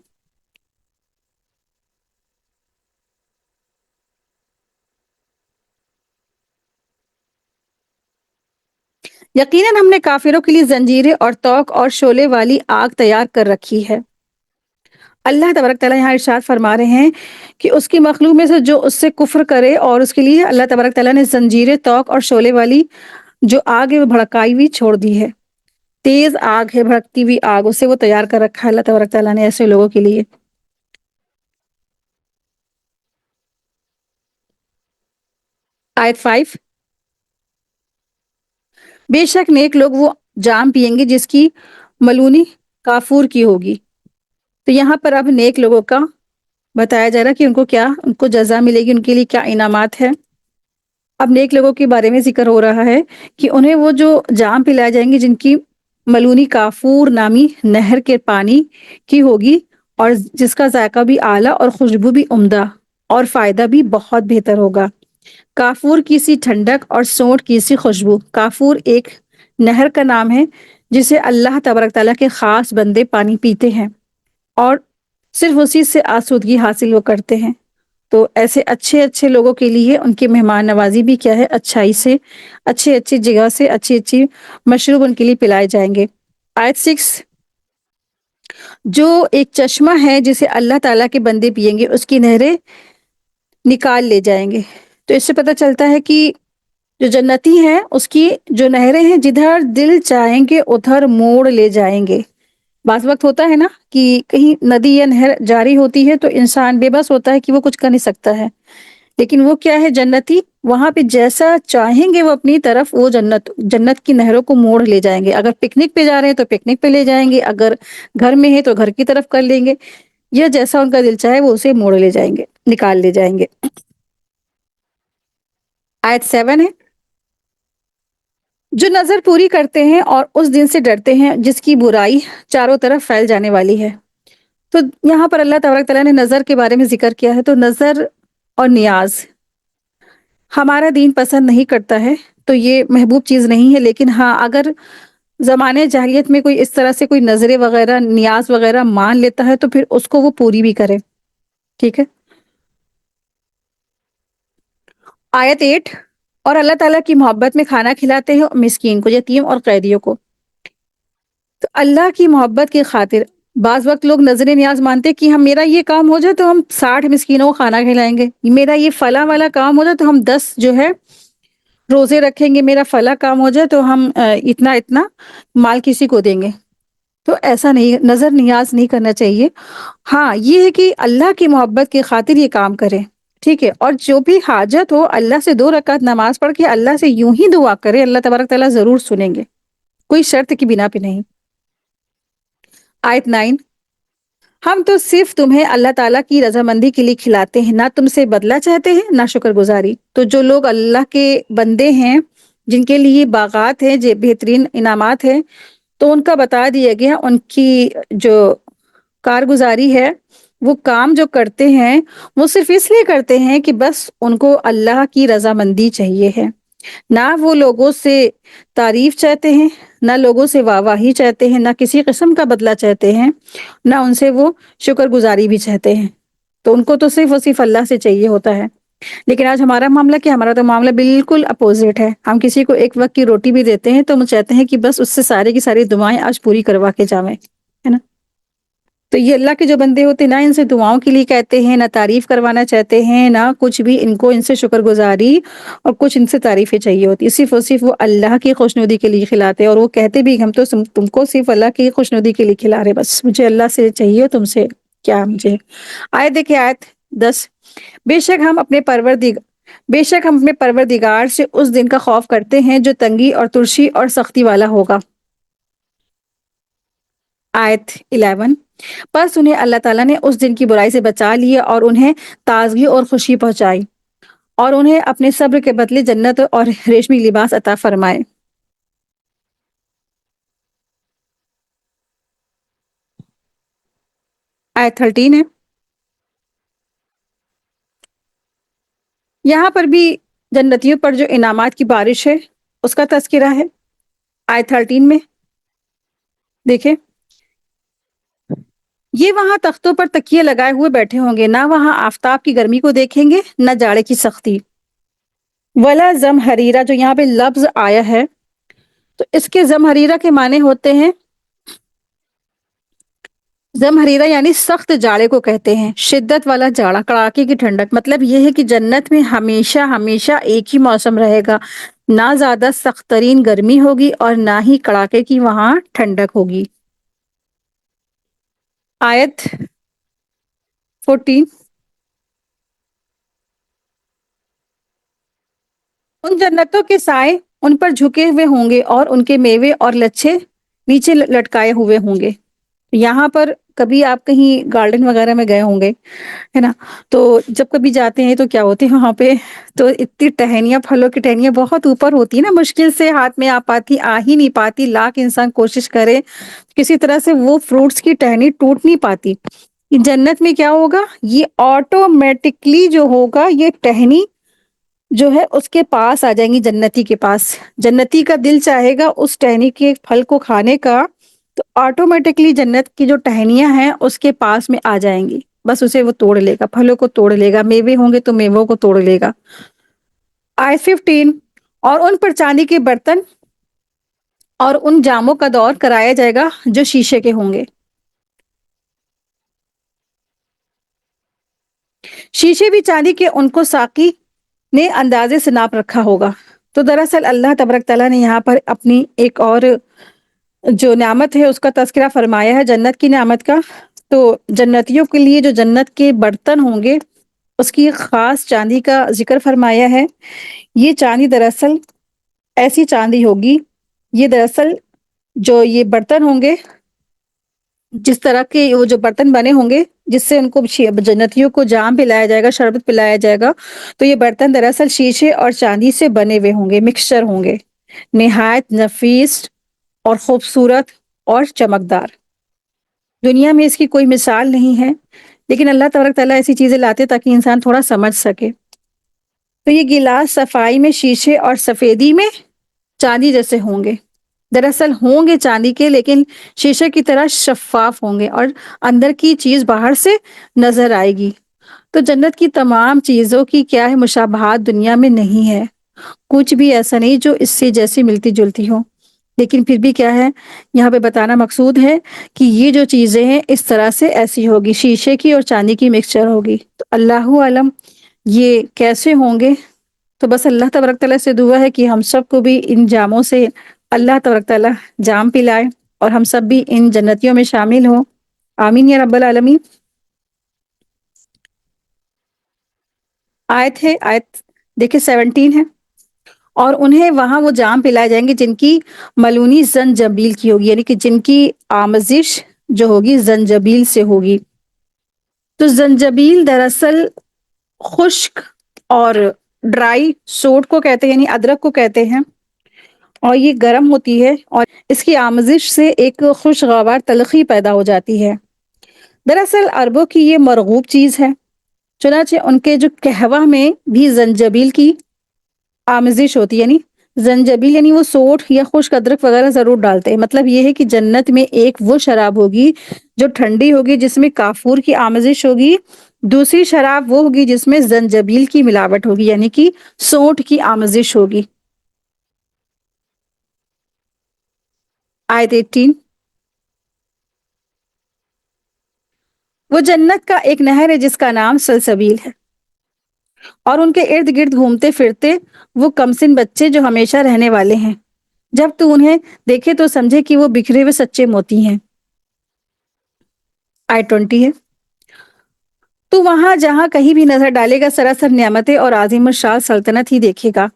یقیناً ہم نے کافروں کے لیے زنجیریں اور توق اور شعلے والی آگ تیار کر رکھی ہے۔ اللہ تبارک تعالیٰ یہاں ارشاد فرما رہے ہیں کہ اس کی مخلوق میں سے جو اس سے کفر کرے، اور اس کے لیے اللہ تبارک تعالیٰ نے زنجیریں، توق اور شعلے والی جو آگ ہے وہ بھڑکائی ہوئی چھوڑ دی ہے۔ تیز آگ ہے، بھڑکتی ہوئی آگ، اسے وہ تیار کر رکھا ہے اللہ تبارک تعالیٰ نے ایسے لوگوں کے لیے۔ آیت 5، بے شک نیک لوگ وہ جام پیئیں گے جس کی ملونی کافور کی ہوگی۔ تو یہاں پر اب نیک لوگوں کا بتایا جا رہا ہے کہ ان کو جزا ملے گی، ان کے لیے کیا انعامات ہے۔ اب نیک لوگوں کے بارے میں ذکر ہو رہا ہے کہ انہیں وہ جو جام پلائے جائیں گے جن کی ملونی کافور نامی نہر کے پانی کی ہوگی، اور جس کا ذائقہ بھی اعلیٰ اور خوشبو بھی عمدہ اور فائدہ بھی بہت بہتر ہوگا۔ کافور کی سی ٹھنڈک اور سونٹ کی سی خوشبو۔ کافور ایک نہر کا نام ہے جسے اللہ تبارک تعالیٰ کے خاص بندے پانی پیتے ہیں، اور صرف اسی سے آسودگی حاصل وہ کرتے ہیں۔ تو ایسے اچھے اچھے لوگوں کے لیے ان کی مہمان نوازی بھی کیا ہے، اچھائی سے، اچھی اچھی جگہ سے اچھی اچھی مشروب ان کے لیے پلائے جائیں گے۔ آیت 6، جو ایک چشمہ ہے جسے اللہ تعالیٰ کے بندے پیئیں گے، اس کی نہریں نکال لے جائیں گے۔ تو اس سے پتہ چلتا ہے کہ جو جنتی ہیں اس کی جو نہریں ہیں جدھر دل چاہیں گے ادھر موڑ لے جائیں گے۔ بعض وقت ہوتا ہے نا کہ کہیں ندی یا نہر جاری ہوتی ہے تو انسان بے بس ہوتا ہے کہ وہ کچھ کر نہیں سکتا ہے، لیکن وہ کیا ہے، جنتی وہاں پہ جیسا چاہیں گے وہ اپنی طرف وہ جنت کی نہروں کو موڑ لے جائیں گے۔ اگر پکنک پہ جا رہے ہیں تو پکنک پہ لے جائیں گے، اگر گھر میں ہے تو گھر کی طرف کر لیں گے، یا جیسا ان کا دل چاہے وہ اسے موڑ لے جائیں گے، نکال لے جائیں گے۔ آیت 7 ہے، جو نظر پوری کرتے ہیں اور اس دن سے ڈرتے ہیں جس کی برائی چاروں طرف پھیل جانے والی ہے۔ تو یہاں پر اللہ تبارک تعالیٰ نے نظر کے بارے میں ذکر کیا ہے، تو نظر اور نیاز ہمارا دین پسند نہیں کرتا ہے، تو یہ محبوب چیز نہیں ہے، لیکن ہاں اگر زمانے جاہلیت میں کوئی اس طرح سے کوئی نظریں وغیرہ نیاز وغیرہ مان لیتا ہے تو پھر اس کو وہ پوری بھی کرے، ٹھیک ہے۔ آیت 8، اور اللہ تعالیٰ کی محبت میں کھانا کھلاتے ہیں مسکین کو، یتیم اور قیدیوں کو۔ تو اللہ کی محبت کی خاطر بعض وقت لوگ نظر نیاز مانتے کہ میرا یہ کام ہو جائے تو ہم 60 مسکینوں کو کھانا کھلائیں گے، میرا یہ فلاں والا کام ہو جائے تو ہم 10 جو ہے روزے رکھیں گے، میرا فلاں کام ہو جائے تو ہم اتنا اتنا مال کسی کو دیں گے۔ تو ایسا نہیں، نظر نیاز نہیں کرنا چاہیے۔ ہاں یہ ہے کہ اللہ کی محبت کی خاطر یہ کام کرے، ٹھیک ہے، اور جو بھی حاجت ہو اللہ سے 2 رکعت نماز پڑھ کے اللہ سے یوں ہی دعا کرے، اللہ تبارک تعالیٰ ضرور سنیں گے، کوئی شرط کی بنا پہ نہیں۔ آیت 9، ہم تو صرف تمہیں اللہ تعالیٰ کی رضامندی کے لیے کھلاتے ہیں، نہ تم سے بدلہ چاہتے ہیں نہ شکر گزاری۔ تو جو لوگ اللہ کے بندے ہیں جن کے لیے باغات ہیں، جو بہترین انعامات ہیں، تو ان کا بتا دیا گیا ان کی جو کارگزاری ہے، وہ کام جو کرتے ہیں وہ صرف اس لیے کرتے ہیں کہ بس ان کو اللہ کی رضامندی چاہیے ہے، نہ وہ لوگوں سے تعریف چاہتے ہیں، نہ لوگوں سے واہ واہی چاہتے ہیں، نہ کسی قسم کا بدلہ چاہتے ہیں، نہ ان سے وہ شکر گزاری بھی چاہتے ہیں۔ تو ان کو تو صرف اور صرف اللہ سے چاہیے ہوتا ہے۔ لیکن آج ہمارا معاملہ کیا، ہمارا تو معاملہ بالکل اپوزٹ ہے۔ ہم کسی کو ایک وقت کی روٹی بھی دیتے ہیں تو ہم چاہتے ہیں کہ بس اس سے ساری کی ساری دعائیں آج پوری کروا کے جاویں، ہے نا۔ تو یہ اللہ کے جو بندے ہوتے ہیں، نہ ان سے دعاؤں کے لیے کہتے ہیں، نہ تعریف کروانا چاہتے ہیں، نہ کچھ بھی ان کو ان سے شکر گزاری اور کچھ ان سے تعریفیں چاہیے ہوتی، صرف اور صرف وہ اللہ کی خوشنودی کے لیے کھلاتے ہیں، اور وہ کہتے بھی ہم تو تم کو صرف اللہ کی خوشنودی کے لیے کھلا رہے، بس مجھے اللہ سے چاہیے، تم سے کیا مجھے۔ آیت دیکھیں، آیت 10، بے شک ہم اپنے پروردگار سے اس دن کا خوف کرتے ہیں جو تنگی اور ترشی اور سختی والا ہوگا۔ آیت 11، پس انہیں اللہ تعالیٰ نے اس دن کی برائی سے بچا لیا اور انہیں تازگی اور خوشی پہنچائی، اور انہیں اپنے صبر کے بدلے جنت اور ریشمی لباس عطا فرمائے۔ آیت 13 ہے، یہاں پر بھی جنتیوں پر جو انعامات کی بارش ہے اس کا تذکرہ ہے۔ آیت 13 میں دیکھیں، یہ وہاں تختوں پر تکیے لگائے ہوئے بیٹھے ہوں گے، نہ وہاں آفتاب کی گرمی کو دیکھیں گے نہ جاڑے کی سختی۔ ولا زمہریرہ، جو یہاں پہ لفظ آیا ہے تو اس کے زمہریرہ کے معنی ہوتے ہیں، زمہریرہ یعنی سخت جاڑے کو کہتے ہیں، شدت والا جاڑا، کڑاکے کی ٹھنڈک۔ مطلب یہ ہے کہ جنت میں ہمیشہ ہمیشہ ایک ہی موسم رہے گا، نہ زیادہ سخت ترین گرمی ہوگی اور نہ ہی کڑاکے کی وہاں ٹھنڈک ہوگی۔ آیت 14، ان جنتوں کے سائے ان پر جھکے ہوئے ہوں گے اور ان کے میوے اور لچھے نیچے لٹکائے ہوئے ہوں گے۔ یہاں پر کبھی آپ کہیں گارڈن وغیرہ میں گئے ہوں گے، ہے نا، تو جب کبھی جاتے ہیں تو کیا ہوتے ہیں وہاں پہ، تو اتنی ٹہنیاں، پھلوں کی ٹہنیاں بہت اوپر ہوتی ہے نا، مشکل سے ہاتھ میں آ ہی نہیں پاتی، لاکھ انسان کوشش کرے کسی طرح سے وہ فروٹس کی ٹہنی ٹوٹ نہیں پاتی۔ جنت میں کیا ہوگا، یہ آٹومیٹکلی جو ہوگا، یہ ٹہنی جو ہے اس کے پاس آ جائیں گی، جنتی کے پاس۔ جنتی کا دل چاہے گا اس ٹہنی کے پھل کو کھانے کا، تو آٹومیٹکلی جنت کی جو ٹہنیاں ہیں اس کے پاس میں آ جائیں گی، بس اسے وہ توڑ لے گا، پھلوں کو توڑ لے گا، میوے ہوں گے تو میووں کو توڑ لے گا۔ آیت 15، اور ان پر چاندی کے برتن اور ان جاموں کا دور کرایا جائے گا جو شیشے کے ہوں گے۔ شیشے بھی چاندی کے ان کو ساقی نے اندازے سے ناپ رکھا ہوگا۔ تو دراصل اللہ تبارک تعالیٰ نے یہاں پر اپنی ایک اور جو نعمت ہے اس کا تذکرہ فرمایا ہے، جنت کی نعمت کا۔ تو جنتیوں کے لیے جو جنت کے برتن ہوں گے اس کی خاص چاندی کا ذکر فرمایا ہے۔ یہ چاندی دراصل ایسی چاندی ہوگی، یہ دراصل جو یہ برتن ہوں گے، جس طرح کے وہ جو برتن بنے ہوں گے جس سے ان کو جنتیوں کو جام پلایا جائے گا، شربت پلایا جائے گا، تو یہ برتن دراصل شیشے اور چاندی سے بنے ہوئے ہوں گے، مکسچر ہوں گے، نہایت نفیس اور خوبصورت اور چمکدار۔ دنیا میں اس کی کوئی مثال نہیں ہے، لیکن اللہ تبارک تعالیٰ ایسی چیزیں لاتے تاکہ انسان تھوڑا سمجھ سکے۔ تو یہ گلاس صفائی میں شیشے اور سفیدی میں چاندی جیسے ہوں گے، دراصل ہوں گے چاندی کے لیکن شیشے کی طرح شفاف ہوں گے، اور اندر کی چیز باہر سے نظر آئے گی۔ تو جنت کی تمام چیزوں کی کیا ہے، مشابہات دنیا میں نہیں ہے، کچھ بھی ایسا نہیں جو اس سے جیسی ملتی جلتی ہو، لیکن پھر بھی کیا ہے، یہاں پہ بتانا مقصود ہے کہ یہ جو چیزیں ہیں اس طرح سے ایسی ہوگی، شیشے کی اور چاندی کی مکسچر ہوگی۔ تو اللہ علم یہ کیسے ہوں گے، تو بس اللہ تبارک تعالیٰ سے دعا ہے کہ ہم سب کو بھی ان جاموں سے اللہ تبارک تعالیٰ جام پلائے اور ہم سب بھی ان جنتیوں میں شامل ہوں، آمین یا رب العالمین۔ آیت دیکھیں 17 ہے، اور انہیں وہاں وہ جام پلائے جائیں گے جن کی ملونی زنجبیل کی ہوگی، یعنی کہ جن کی آمیزش جو ہوگی زنجبیل سے ہوگی۔ تو زنجبیل دراصل خشک اور ڈرائی سوٹ کو کہتے ہیں، یعنی ادرک کو کہتے ہیں، اور یہ گرم ہوتی ہے اور اس کی آمیزش سے ایک خوشگوار تلخی پیدا ہو جاتی ہے۔ دراصل عربوں کی یہ مرغوب چیز ہے، چنانچہ ان کے جو قہوہ میں بھی زنجبیل کی آمیزش ہوتی ہے، یعنی زنجبیل یعنی وہ سوٹ یا خشک ادرک وغیرہ ضرور ڈالتے ہیں۔ مطلب یہ ہے کہ جنت میں ایک وہ شراب ہوگی جو ٹھنڈی ہوگی جس میں کافور کی آمیزش ہوگی، دوسری شراب وہ ہوگی جس میں زنجبیل کی ملاوٹ ہوگی، یعنی کہ سونٹ کی آمیزش ہوگی۔ آیت 18، وہ جنت کا ایک نہر ہے جس کا نام سلسبیل ہے، اور ان کے ارد گرد گھومتے پھرتے وہ کمسن بچے جو ہمیشہ رہنے والے ہیں۔ جب تو انہیں دیکھے تو سمجھے کہ وہ بکھرے ہوئے سچے موتی ہیں۔ آیت 20 ہے، تو وہاں جہاں کہیں بھی نظر ڈالے گا سراسر نعمتیں اور عظیم الشان سلطنت ہی دیکھے گا۔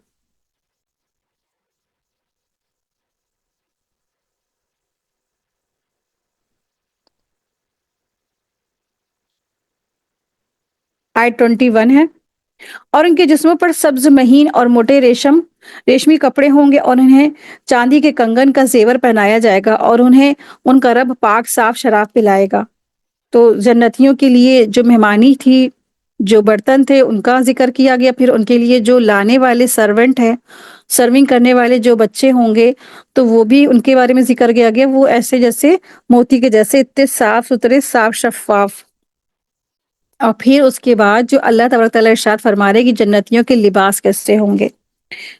آیت 21 ہے، اور ان کے جسموں پر سبز مہین اور موٹے ریشمی کپڑے ہوں گے، اور انہیں چاندی کے کنگن کا زیور پہنایا جائے گا، اور انہیں ان کا رب پاک صاف شراب پلائے گا۔ تو جنتیوں کے لیے جو مہمانی تھی، جو برتن تھے، ان کا ذکر کیا گیا۔ پھر ان کے لیے جو لانے والے سرونٹ ہیں، سرونگ کرنے والے جو بچے ہوں گے، تو وہ بھی ان کے بارے میں ذکر کیا گیا۔ وہ ایسے جیسے موتی کے جیسے اتنے صاف ستھرے، صاف شفاف۔ اور پھر اس کے بعد جو اللہ تبارک تعالیٰ ارشاد فرما رہے کہ جنتیوں کے لباس کیسے ہوں گے،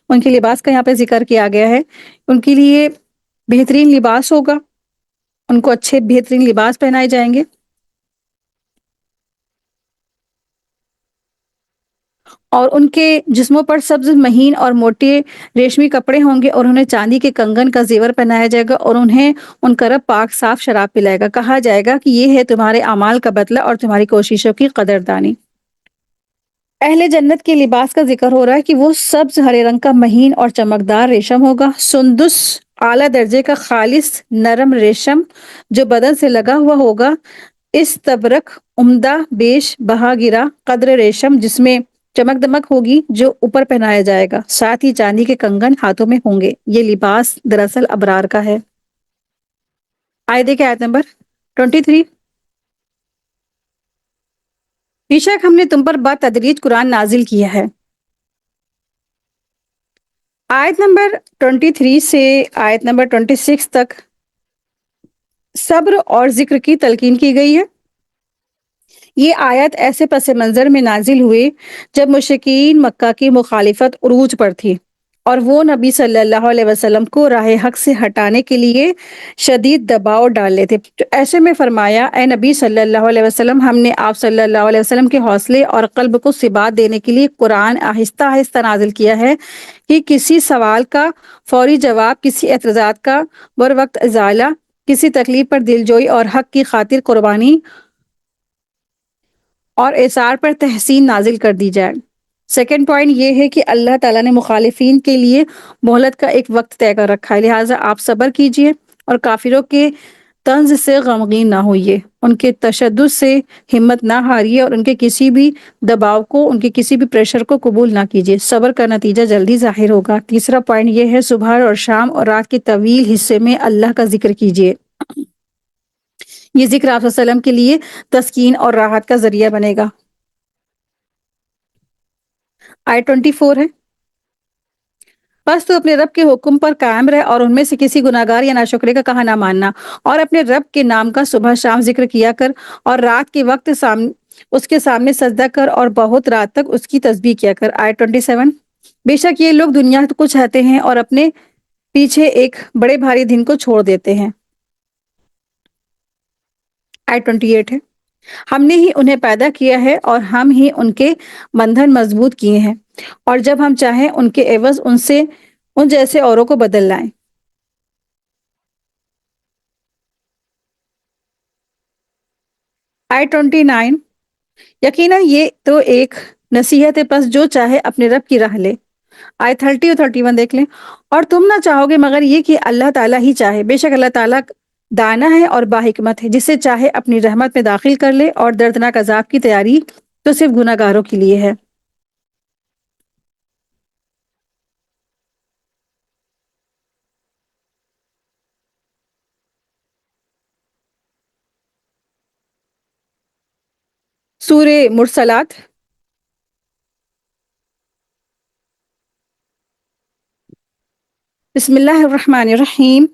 ان کے لباس کا یہاں پہ ذکر کیا گیا ہے۔ ان کے لیے بہترین لباس ہوگا، ان کو اچھے بہترین لباس پہنائے جائیں گے، اور ان کے جسموں پر سبز مہین اور موٹے ریشمی کپڑے ہوں گے، اور انہیں چاندی کے کنگن کا زیور پہنایا جائے گا، اور انہیں ان کا رب پاک صاف شراب پلائے گا۔ کہا جائے گا کہ یہ ہے تمہارے اعمال کا بدلہ اور تمہاری کوششوں کی قدردانی۔ اہل جنت کے لباس کا ذکر ہو رہا ہے کہ وہ سبز ہرے رنگ کا مہین اور چمکدار ریشم ہوگا، سندس اعلیٰ درجے کا خالص نرم ریشم جو بدن سے لگا ہوا ہوگا، استبرق عمدہ بیش بہا گرا قدر ریشم جس میں چمک دمک ہوگی جو اوپر پہنایا جائے گا، ساتھ ہی چاندی کے کنگن ہاتھوں میں ہوں گے۔ یہ لباس دراصل ابرار کا ہے۔ آئے دیکھیں آیت نمبر 23، بے شک ہم نے تم پر بتدریج قرآن نازل کیا ہے۔ آیت نمبر 23 سے آیت نمبر 26 تک صبر اور ذکر کی تلقین کی گئی ہے۔ یہ آیت ایسے پس منظر میں نازل ہوئے جب مشرکین مکہ کی مخالفت عروج پر تھی، اور وہ نبی صلی اللہ علیہ وسلم کو راہ حق سے ہٹانے کے لیے شدید دباؤ ڈال رہے تھے۔ تو ایسے میں فرمایا، اے نبی صلی اللہ علیہ وسلم، ہم نے آپ صلی اللہ علیہ وسلم کے حوصلے اور قلب کو ثبات دینے کے لیے قرآن آہستہ آہستہ نازل کیا ہے کہ کسی سوال کا فوری جواب، کسی اعتراضات کا بروقت ازالہ، کسی تکلیف پر دلجوئی اور حق کی خاطر قربانی اور ایثار پر تحسین نازل کر دی جائے۔ سیکنڈ پوائنٹ یہ ہے کہ اللہ تعالیٰ نے مخالفین کے لیے مہلت کا ایک وقت طے کر رکھا ہے، لہٰذا آپ صبر کیجئے اور کافروں کے طنز سے غمگین نہ ہوئیے، ان کے تشدد سے ہمت نہ ہاریے، اور ان کے کسی بھی دباؤ کو، ان کے کسی بھی پریشر کو قبول نہ کیجیے۔ صبر کا نتیجہ جلدی ظاہر ہوگا۔ تیسرا پوائنٹ یہ ہے، صبح اور شام اور رات کے طویل حصے میں اللہ کا ذکر کیجیے۔ یہ ذکر آپ صلی اللہ علیہ وسلم کے لیے تسکین اور راحت کا ذریعہ بنے گا۔ آیت 24 ہے، بس تو اپنے رب کے حکم پر قائم رہ اور ان میں سے کسی گناہگار یا ناشکرے کا کہا نہ ماننا، اور اپنے رب کے نام کا صبح شام ذکر کیا کر، اور رات کے وقت اس کے سامنے سجدہ کر اور بہت رات تک اس کی تسبیح کیا کر۔ آیت 27، بے شک یہ لوگ دنیا کو چاہتے ہیں اور اپنے پیچھے ایک بڑے بھاری دن کو چھوڑ دیتے ہیں۔ آیت 28 ہے، ہم نے ہی انہیں پیدا کیا ہے اور ہم ہی ان کے بندھن مضبوط کیے ہیں، اور جب ہم چاہیں ان کے عوض ان جیسے اوروں کو بدل لائیں۔ آیت 29، یقیناً یہ تو ایک نصیحت ہے، پس جو چاہے اپنے رب کی راہ لے۔ آیت 30 اور 31 دیکھ لیں، اور تم نہ چاہو گے مگر یہ کہ اللہ تعالیٰ ہی چاہے، بے شک اللہ تعالیٰ دانا ہے اور باحکمت ہے، جسے چاہے اپنی رحمت میں داخل کر لے، اور دردناک عذاب کی تیاری تو صرف گناہ گاروں کے لیے ہے۔ سورہ مرسلات، بسم اللہ الرحمن الرحیم۔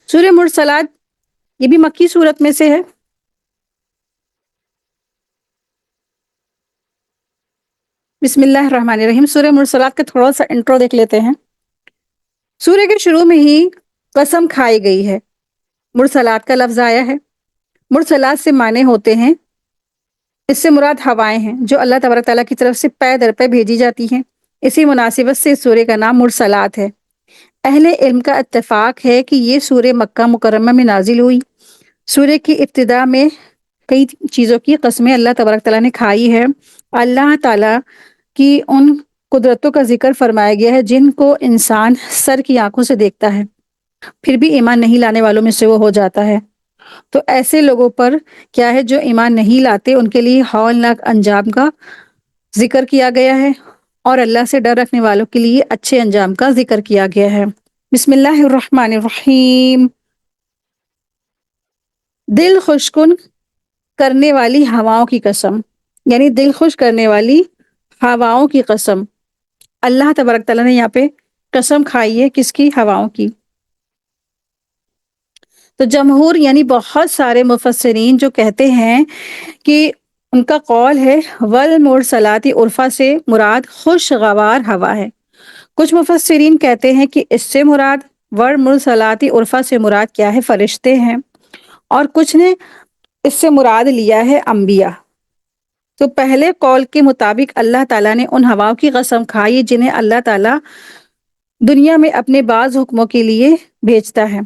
سورہ مرسلات یہ بھی مکی صورت میں سے ہے۔ بسم اللہ الرحمن الرحیم۔ سورہ مرسلات کا تھوڑا سا انٹرو دیکھ لیتے ہیں۔ سورہ کے شروع میں ہی قسم کھائی گئی ہے، مرسلات کا لفظ آیا ہے۔ مرسلات سے معنی ہوتے ہیں، اس سے مراد ہوائیں ہیں جو اللہ تبارک تعالیٰ کی طرف سے پے در پے بھیجی جاتی ہیں۔ اسی مناسبت سے اس سورہ کا نام مرسلات ہے۔ اہل علم کا اتفاق ہے کہ یہ سورہ مکہ مکرمہ میں نازل ہوئی۔ سورہ کی ابتدا میں کئی چیزوں کی قسمیں اللہ تبارک تعالیٰ نے کھائی ہے۔ اللہ تعالیٰ کی ان قدرتوں کا ذکر فرمایا گیا ہے جن کو انسان سر کی آنکھوں سے دیکھتا ہے، پھر بھی ایمان نہیں لانے والوں میں سے وہ ہو جاتا ہے۔ تو ایسے لوگوں پر کیا ہے جو ایمان نہیں لاتے، ان کے لیے ہولناک انجام کا ذکر کیا گیا ہے، اور اللہ سے ڈر رکھنے والوں کے لیے اچھے انجام کا ذکر کیا گیا ہے۔ بسم اللہ الرحمن الرحیم۔ دل خوشکن کرنے والی ہواؤں کی قسم، یعنی دل خوش کرنے والی ہواؤں کی قسم۔ اللہ تبارک تعالیٰ نے یہاں پہ قسم کھائی ہے کس کی؟ ہواؤں کی۔ تو جمہور یعنی بہت سارے مفسرین جو کہتے ہیں کہ ان کا قول ہے والمرسلات عرفا سے مراد خوشگوار ہوا ہے۔ کچھ مفسرین کہتے ہیں کہ اس سے مراد والمرسلات عرفا سے مراد کیا ہے؟ فرشتے ہیں، اور کچھ نے اس سے مراد لیا ہے انبیاء۔ تو پہلے قول کے مطابق اللہ تعالیٰ نے ان ہواؤں کی قسم کھائی جنہیں اللہ تعالیٰ دنیا میں اپنے بعض حکموں کے لیے بھیجتا ہے۔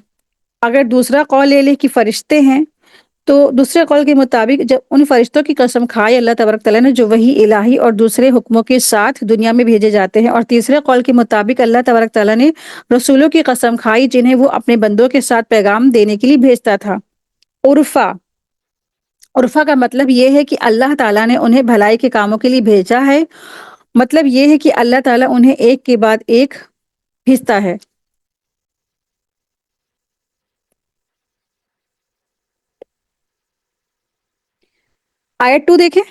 اگر دوسرا قول لے لے کہ فرشتے ہیں، تو دوسرے قول کے مطابق جب ان فرشتوں کی قسم کھائی اللہ تبارک تعالیٰ نے جو وحی الہی اور دوسرے حکموں کے ساتھ دنیا میں بھیجے جاتے ہیں، اور تیسرے قول کے مطابق اللہ تبارک تعالیٰ نے رسولوں کی قسم کھائی جنہیں وہ اپنے بندوں کے ساتھ پیغام دینے کے لیے بھیجتا تھا۔ عرفا، عرفا کا مطلب یہ ہے کہ اللہ تعالیٰ نے انہیں بھلائی کے کاموں کے لیے بھیجا ہے، مطلب یہ ہے کہ اللہ تعالیٰ انہیں ایک کے بعد ایک بھیجتا ہے۔ آیت 2 دیکھیں۔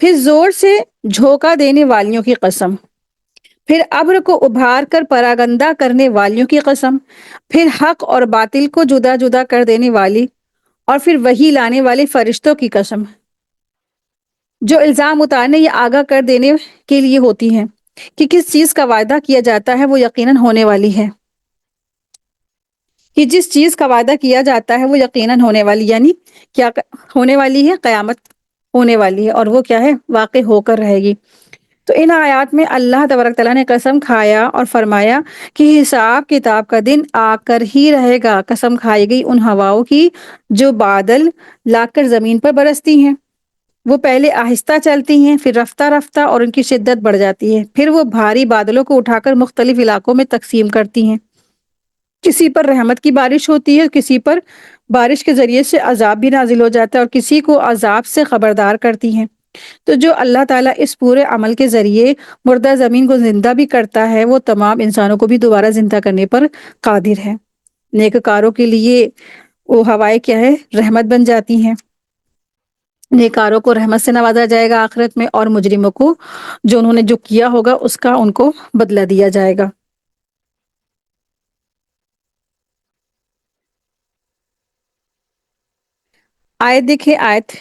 پھر زور سے جھونکا دینے والیوں کی قسم، پھر ابر کو ابھار کر پراگندہ کرنے والیوں کی قسم، پھر حق اور باطل کو جدا جدا کر دینے والی، اور پھر وحی لانے والے فرشتوں کی قسم جو الزام اتارنے یا آگاہ کر دینے کے لیے ہوتی ہیں کہ کس چیز کا وعدہ کیا جاتا ہے وہ یقیناً ہونے والی ہے، کہ جس چیز کا وعدہ کیا جاتا ہے وہ یقیناً ہونے والی، یعنی کیا ہونے والی ہے؟ قیامت ہونے والی ہے، اور وہ کیا ہے؟ واقع ہو کر رہے گی۔ تو ان آیات میں اللہ تبارک تعالیٰ نے قسم کھایا اور فرمایا کہ حساب کتاب کا دن آ کر ہی رہے گا۔ قسم کھائی گئی ان ہواؤں کی جو بادل لا کر زمین پر برستی ہیں، وہ پہلے آہستہ چلتی ہیں، پھر رفتہ رفتہ، اور ان کی شدت بڑھ جاتی ہے، پھر وہ بھاری بادلوں کو اٹھا کر مختلف علاقوں میں تقسیم کرتی ہیں۔ کسی پر رحمت کی بارش ہوتی ہے، کسی پر بارش کے ذریعے سے عذاب بھی نازل ہو جاتا ہے، اور کسی کو عذاب سے خبردار کرتی ہیں۔ تو جو اللہ تعالیٰ اس پورے عمل کے ذریعے مردہ زمین کو زندہ بھی کرتا ہے، وہ تمام انسانوں کو بھی دوبارہ زندہ کرنے پر قادر ہے۔ نیککاروں کے لیے وہ ہوائیں کیا ہے؟ رحمت بن جاتی ہیں۔ نیکاروں کو رحمت سے نوازا جائے گا آخرت میں، اور مجرموں کو جو انہوں نے جو کیا ہوگا اس کا ان کو بدلہ دیا جائے گا۔ آیت دیکھیں، آیت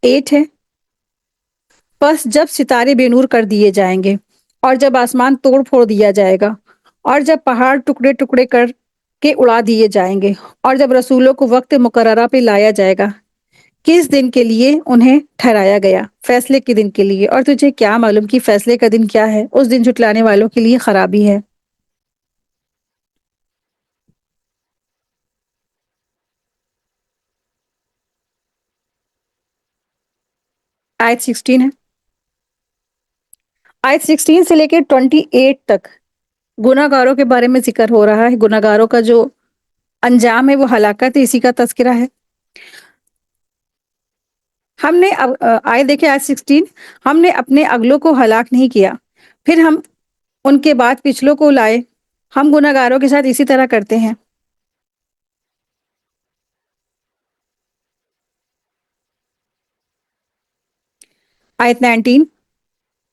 8 ہے۔ پس جب ستارے بے نور کر دیے جائیں گے، اور جب آسمان توڑ پھوڑ دیا جائے گا، اور جب پہاڑ ٹکڑے ٹکڑے کر کے اڑا دیے جائیں گے، اور جب رسولوں کو وقت مقررہ پہ لایا جائے گا، کس دن کے لیے انہیں ٹھہرایا گیا؟ فیصلے کے دن کے لیے۔ اور تجھے کیا معلوم کہ فیصلے کا دن کیا ہے؟ اس دن جھٹلانے والوں کے لیے خرابی ہے۔ آیت 16 ہے۔ آیت 16 سے لے کے 28 تک گناہ گاروں کے بارے میں ذکر ہو رہا ہے۔ گناہ گاروں کا جو انجام ہے وہ ہلاکت ہے، اسی کا تذکرہ ہے۔ ہم نے آیت دیکھیں، آیت 16، ہم نے اپنے اگلوں کو ہلاک نہیں کیا، پھر ہم ان کے بعد پچھلوں کو لائے، ہم گناہ گاروں کے ساتھ اسی طرح کرتے ہیں۔ آیت 19،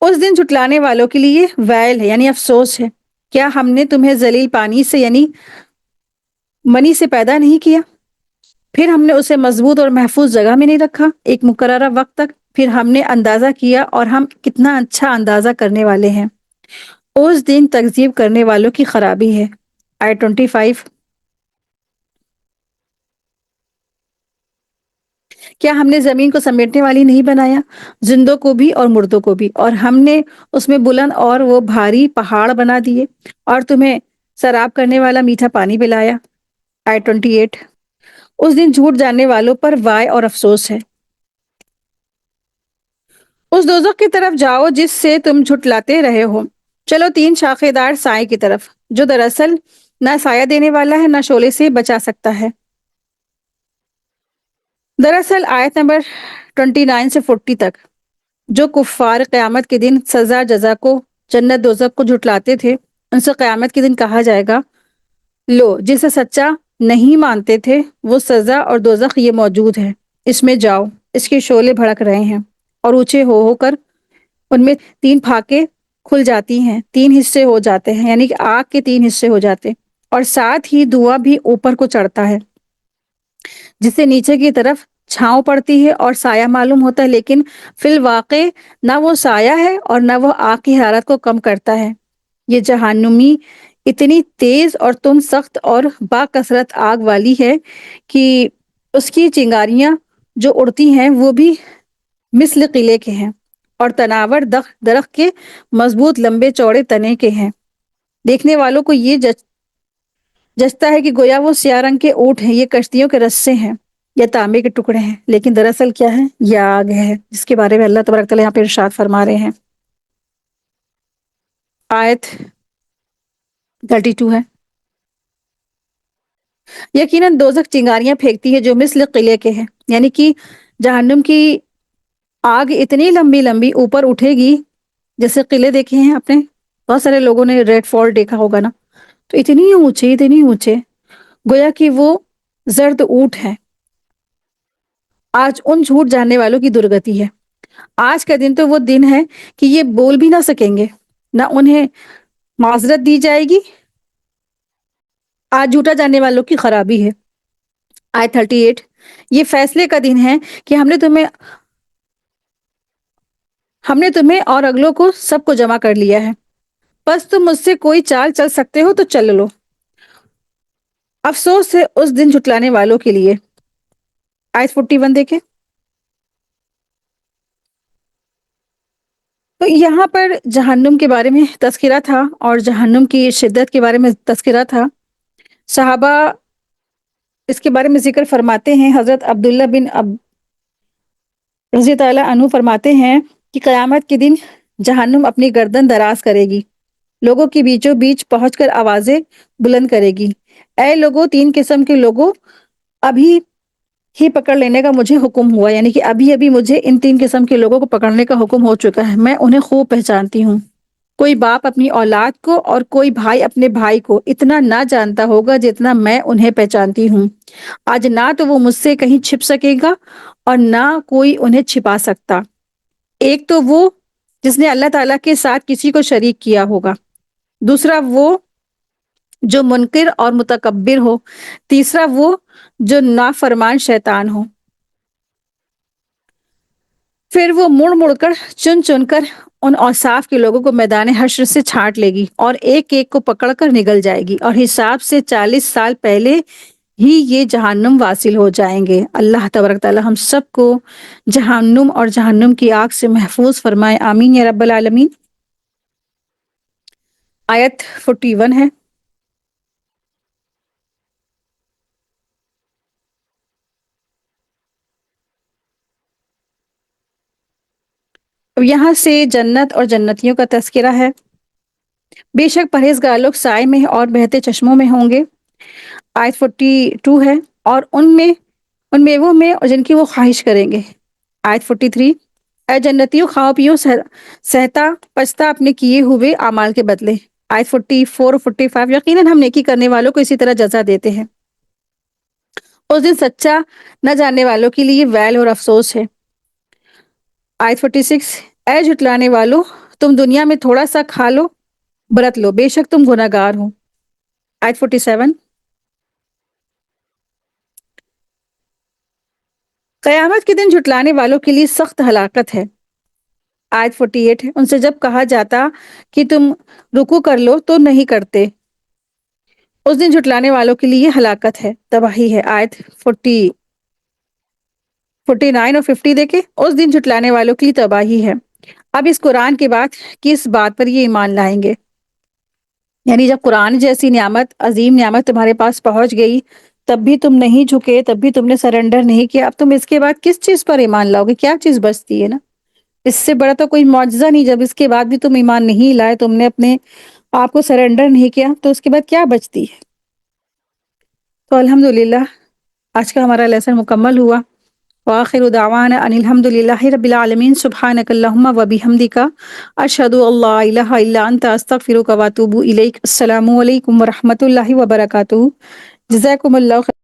اس دن جھٹلانے والوں کے لیے ویل ہے، یعنی افسوس ہے۔ کیا ہم نے تمہیں ذلیل پانی سے یعنی منی سے پیدا نہیں کیا، پھر ہم نے اسے مضبوط اور محفوظ جگہ میں نہیں رکھا ایک مقررہ وقت تک، پھر ہم نے اندازہ کیا، اور ہم کتنا اچھا اندازہ کرنے والے ہیں۔ اس دن تکذیب کرنے والوں کی خرابی ہے۔ آیت 25۔ کیا ہم نے زمین کو سمیٹنے والی نہیں بنایا، زندوں کو بھی اور مردوں کو بھی، اور ہم نے اس میں بلند اور وہ بھاری پہاڑ بنا دیے، اور تمہیں سراب کرنے والا میٹھا پانی پلایا۔ آیت 28۔ اس دن جھوٹ جاننے والوں پر وائے اور افسوس ہے۔ اس دوزخ کی طرف جاؤ جس سے تم جھٹلاتے رہے ہو، چلو تین شاخے دار سائے کی طرف، جو دراصل نہ سایہ دینے والا ہے نہ شعلے سے بچا سکتا ہے۔ دراصل آیت نمبر 29 سے 40 تک جو کفار قیامت کے دن سزا جزا کو، جنت دوزخ کو جھٹلاتے تھے، ان سے قیامت کے دن کہا جائے گا، لو جسے سچا نہیں مانتے تھے وہ سزا اور دوزخ یہ موجود ہے، اس میں جاؤ، اس کے شعلے بھڑک رہے ہیں اور اونچے ہو کر ان میں تین پھاکے کھل جاتی ہیں، تین حصے ہو جاتے ہیں، یعنی کہ آگ کے تین حصے ہو جاتے، اور ساتھ ہی دھواں بھی اوپر کو چڑھتا ہے جس سے نیچے کی طرف چھاؤں پڑتی ہے اور سایہ معلوم ہوتا ہے، لیکن فی الواقع نہ وہ سایہ ہے اور نہ وہ آگ کی حرارت کو کم کرتا ہے۔ یہ جہنمی اتنی تیز اور تند سخت اور با کثرت آگ والی ہے کہ اس کی چنگاریاں جو اڑتی ہیں وہ بھی مثل قلعے کے ہیں، اور تناور درخت کے مضبوط لمبے چوڑے تنے کے ہیں۔ دیکھنے والوں کو یہ جچتا ہے کہ گویا وہ سیاہ رنگ کے اونٹ ہیں، یہ کشتیوں کے رسے ہیں یا تانبے کے ٹکڑے ہیں، لیکن دراصل کیا ہے؟ یہ آگ ہے، جس کے بارے میں اللہ تبارک تعالیٰ یہاں پہ ارشاد فرما رہے ہیں۔ آیت 32 ہے۔ یقیناً دوزخ چنگاریاں پھینکتی ہے جو مثل قلعے کے ہیں، یعنی کہ جہنم کی آگ اتنی لمبی لمبی اوپر اٹھے گی، جیسے قلعے دیکھے ہیں آپ نے، بہت سارے لوگوں نے ریڈ فورٹ دیکھا ہوگا نا، تو اتنی اونچے گویا کہ وہ زرد اونٹ ہے۔ آج ان جھوٹ جاننے والوں کی درگتی ہے۔ آج کا دن تو وہ دن ہے کہ یہ بول بھی نہ سکیں گے، نہ انہیں معذرت دی جائے گی۔ آج جھوٹا جاننے والوں کی خرابی ہے۔ آیت 38۔ یہ فیصلے کا دن ہے کہ ہم نے تمہیں اور اگلوں کو سب کو جمع کر لیا ہے، بس تم مجھ سے کوئی چال چل سکتے ہو تو چل لو۔ افسوس ہے اس دن جھٹلانے والوں کے لیے۔ آیت 41 دیکھیں۔ تو یہاں پر جہنم کے بارے میں تذکرہ تھا اور جہنم کی شدت کے بارے میں تذکرہ تھا۔ صحابہ اس کے بارے میں ذکر فرماتے ہیں، حضرت عبداللہ بن رضی تعالیٰ عنہ فرماتے ہیں کہ قیامت کے دن جہنم اپنی گردن دراز کرے گی، لوگوں کے بیچوں بیچ پہنچ کر آوازیں بلند کرے گی، اے لوگوں، تین قسم کے لوگوں ابھی ہی پکڑ لینے کا مجھے حکم ہوا، یعنی کہ ابھی ابھی مجھے ان تین قسم کے لوگوں کو پکڑنے کا حکم ہو چکا ہے، میں انہیں خوب پہچانتی ہوں۔ کوئی باپ اپنی اولاد کو اور کوئی بھائی اپنے بھائی کو اتنا نہ جانتا ہوگا جتنا میں انہیں پہچانتی ہوں۔ آج نہ تو وہ مجھ سے کہیں چھپ سکے گا اور نہ کوئی انہیں چھپا سکتا۔ ایک تو وہ جس نے اللہ تعالیٰ کے ساتھ کسی کو شریک کیا ہوگا، دوسرا وہ جو منکر اور متکبر ہو، تیسرا وہ جو نافرمان شیطان ہو۔ پھر وہ مڑ مڑ کر چن چن کر ان اوصاف کے لوگوں کو میدان حشر سے چھانٹ لے گی اور ایک ایک کو پکڑ کر نگل جائے گی، اور حساب سے 40 سال پہلے ہی یہ جہنم واصل ہو جائیں گے۔ اللہ تبارک تعالی ہم سب کو جہنم اور جہنم کی آگ سے محفوظ فرمائے، آمین یا رب العالمین۔ آیت 41 ہے۔ اب یہاں سے جنت اور جنتیوں کا تذکرہ ہے۔ بے شک پرہیزگار لوگ سائے میں اور بہتے چشموں میں ہوں گے۔ آیت 42 ہے، اور ان میووں میں جن کی وہ خواہش کریں گے۔ آیت 43۔ اے جنتیوں، کھاؤ پیو سہتا پچھتا اپنے کیے ہوئے اعمال کے بدلے۔ آیت 44 اور 45۔ یقیناً ہم نیکی کرنے والوں کو اسی طرح جزا دیتے ہیں۔ اس دن سچا نہ جاننے والوں کے لیے ویل اور افسوس ہے۔ آیت 46۔ اے جھٹلانے والو، تم دنیا میں تھوڑا سا کھا لو، برت لو، بے شک تم گناہ گار ہو۔ آیت 47۔ قیامت کے دن جھٹلانے والوں کے لیے سخت ہلاکت ہے۔ آیت 48 ہے، ان سے جب کہا جاتا کہ تم رکوع کر لو تو نہیں کرتے، اس دن جھٹلانے والوں کے لیے ہلاکت ہے، تباہی ہے۔ آیت 49 اور 50 دیکھیں، اس دن جھٹلانے والوں کے لیے تباہی ہے۔ اب اس قرآن کے بعد کس بات پر یہ ایمان لائیں گے؟ یعنی جب قرآن جیسی نعمت، عظیم نعمت تمہارے پاس پہنچ گئی، تب بھی تم نہیں جھکے، تب بھی تم نے سرنڈر نہیں کیا، اب تم اس کے بعد کس چیز پر ایمان لاؤ گے؟ کیا چیز بچتی ہے نا؟ اس سے بڑا تو کوئی معجزہ نہیں، جب اس کے بعد بھی تم ایمان نہیں لائے، تم نے اپنے آپ کو سرنڈر نہیں کیا، تو اس کے بعد کیا بچتی ہے؟ تو الحمدللہ آج کا ہمارا لیسن مکمل ہوا۔ وآخر دعوانا ان الحمد للہ رب العالمین، سبحانک اللہم و بحمدک، اشہد ان لا الہ الا انت، استغفرک و اتوب الیک۔ السلام علیکم ورحمۃ اللہ وبرکاتہ۔ جزاکم اللہ خیر۔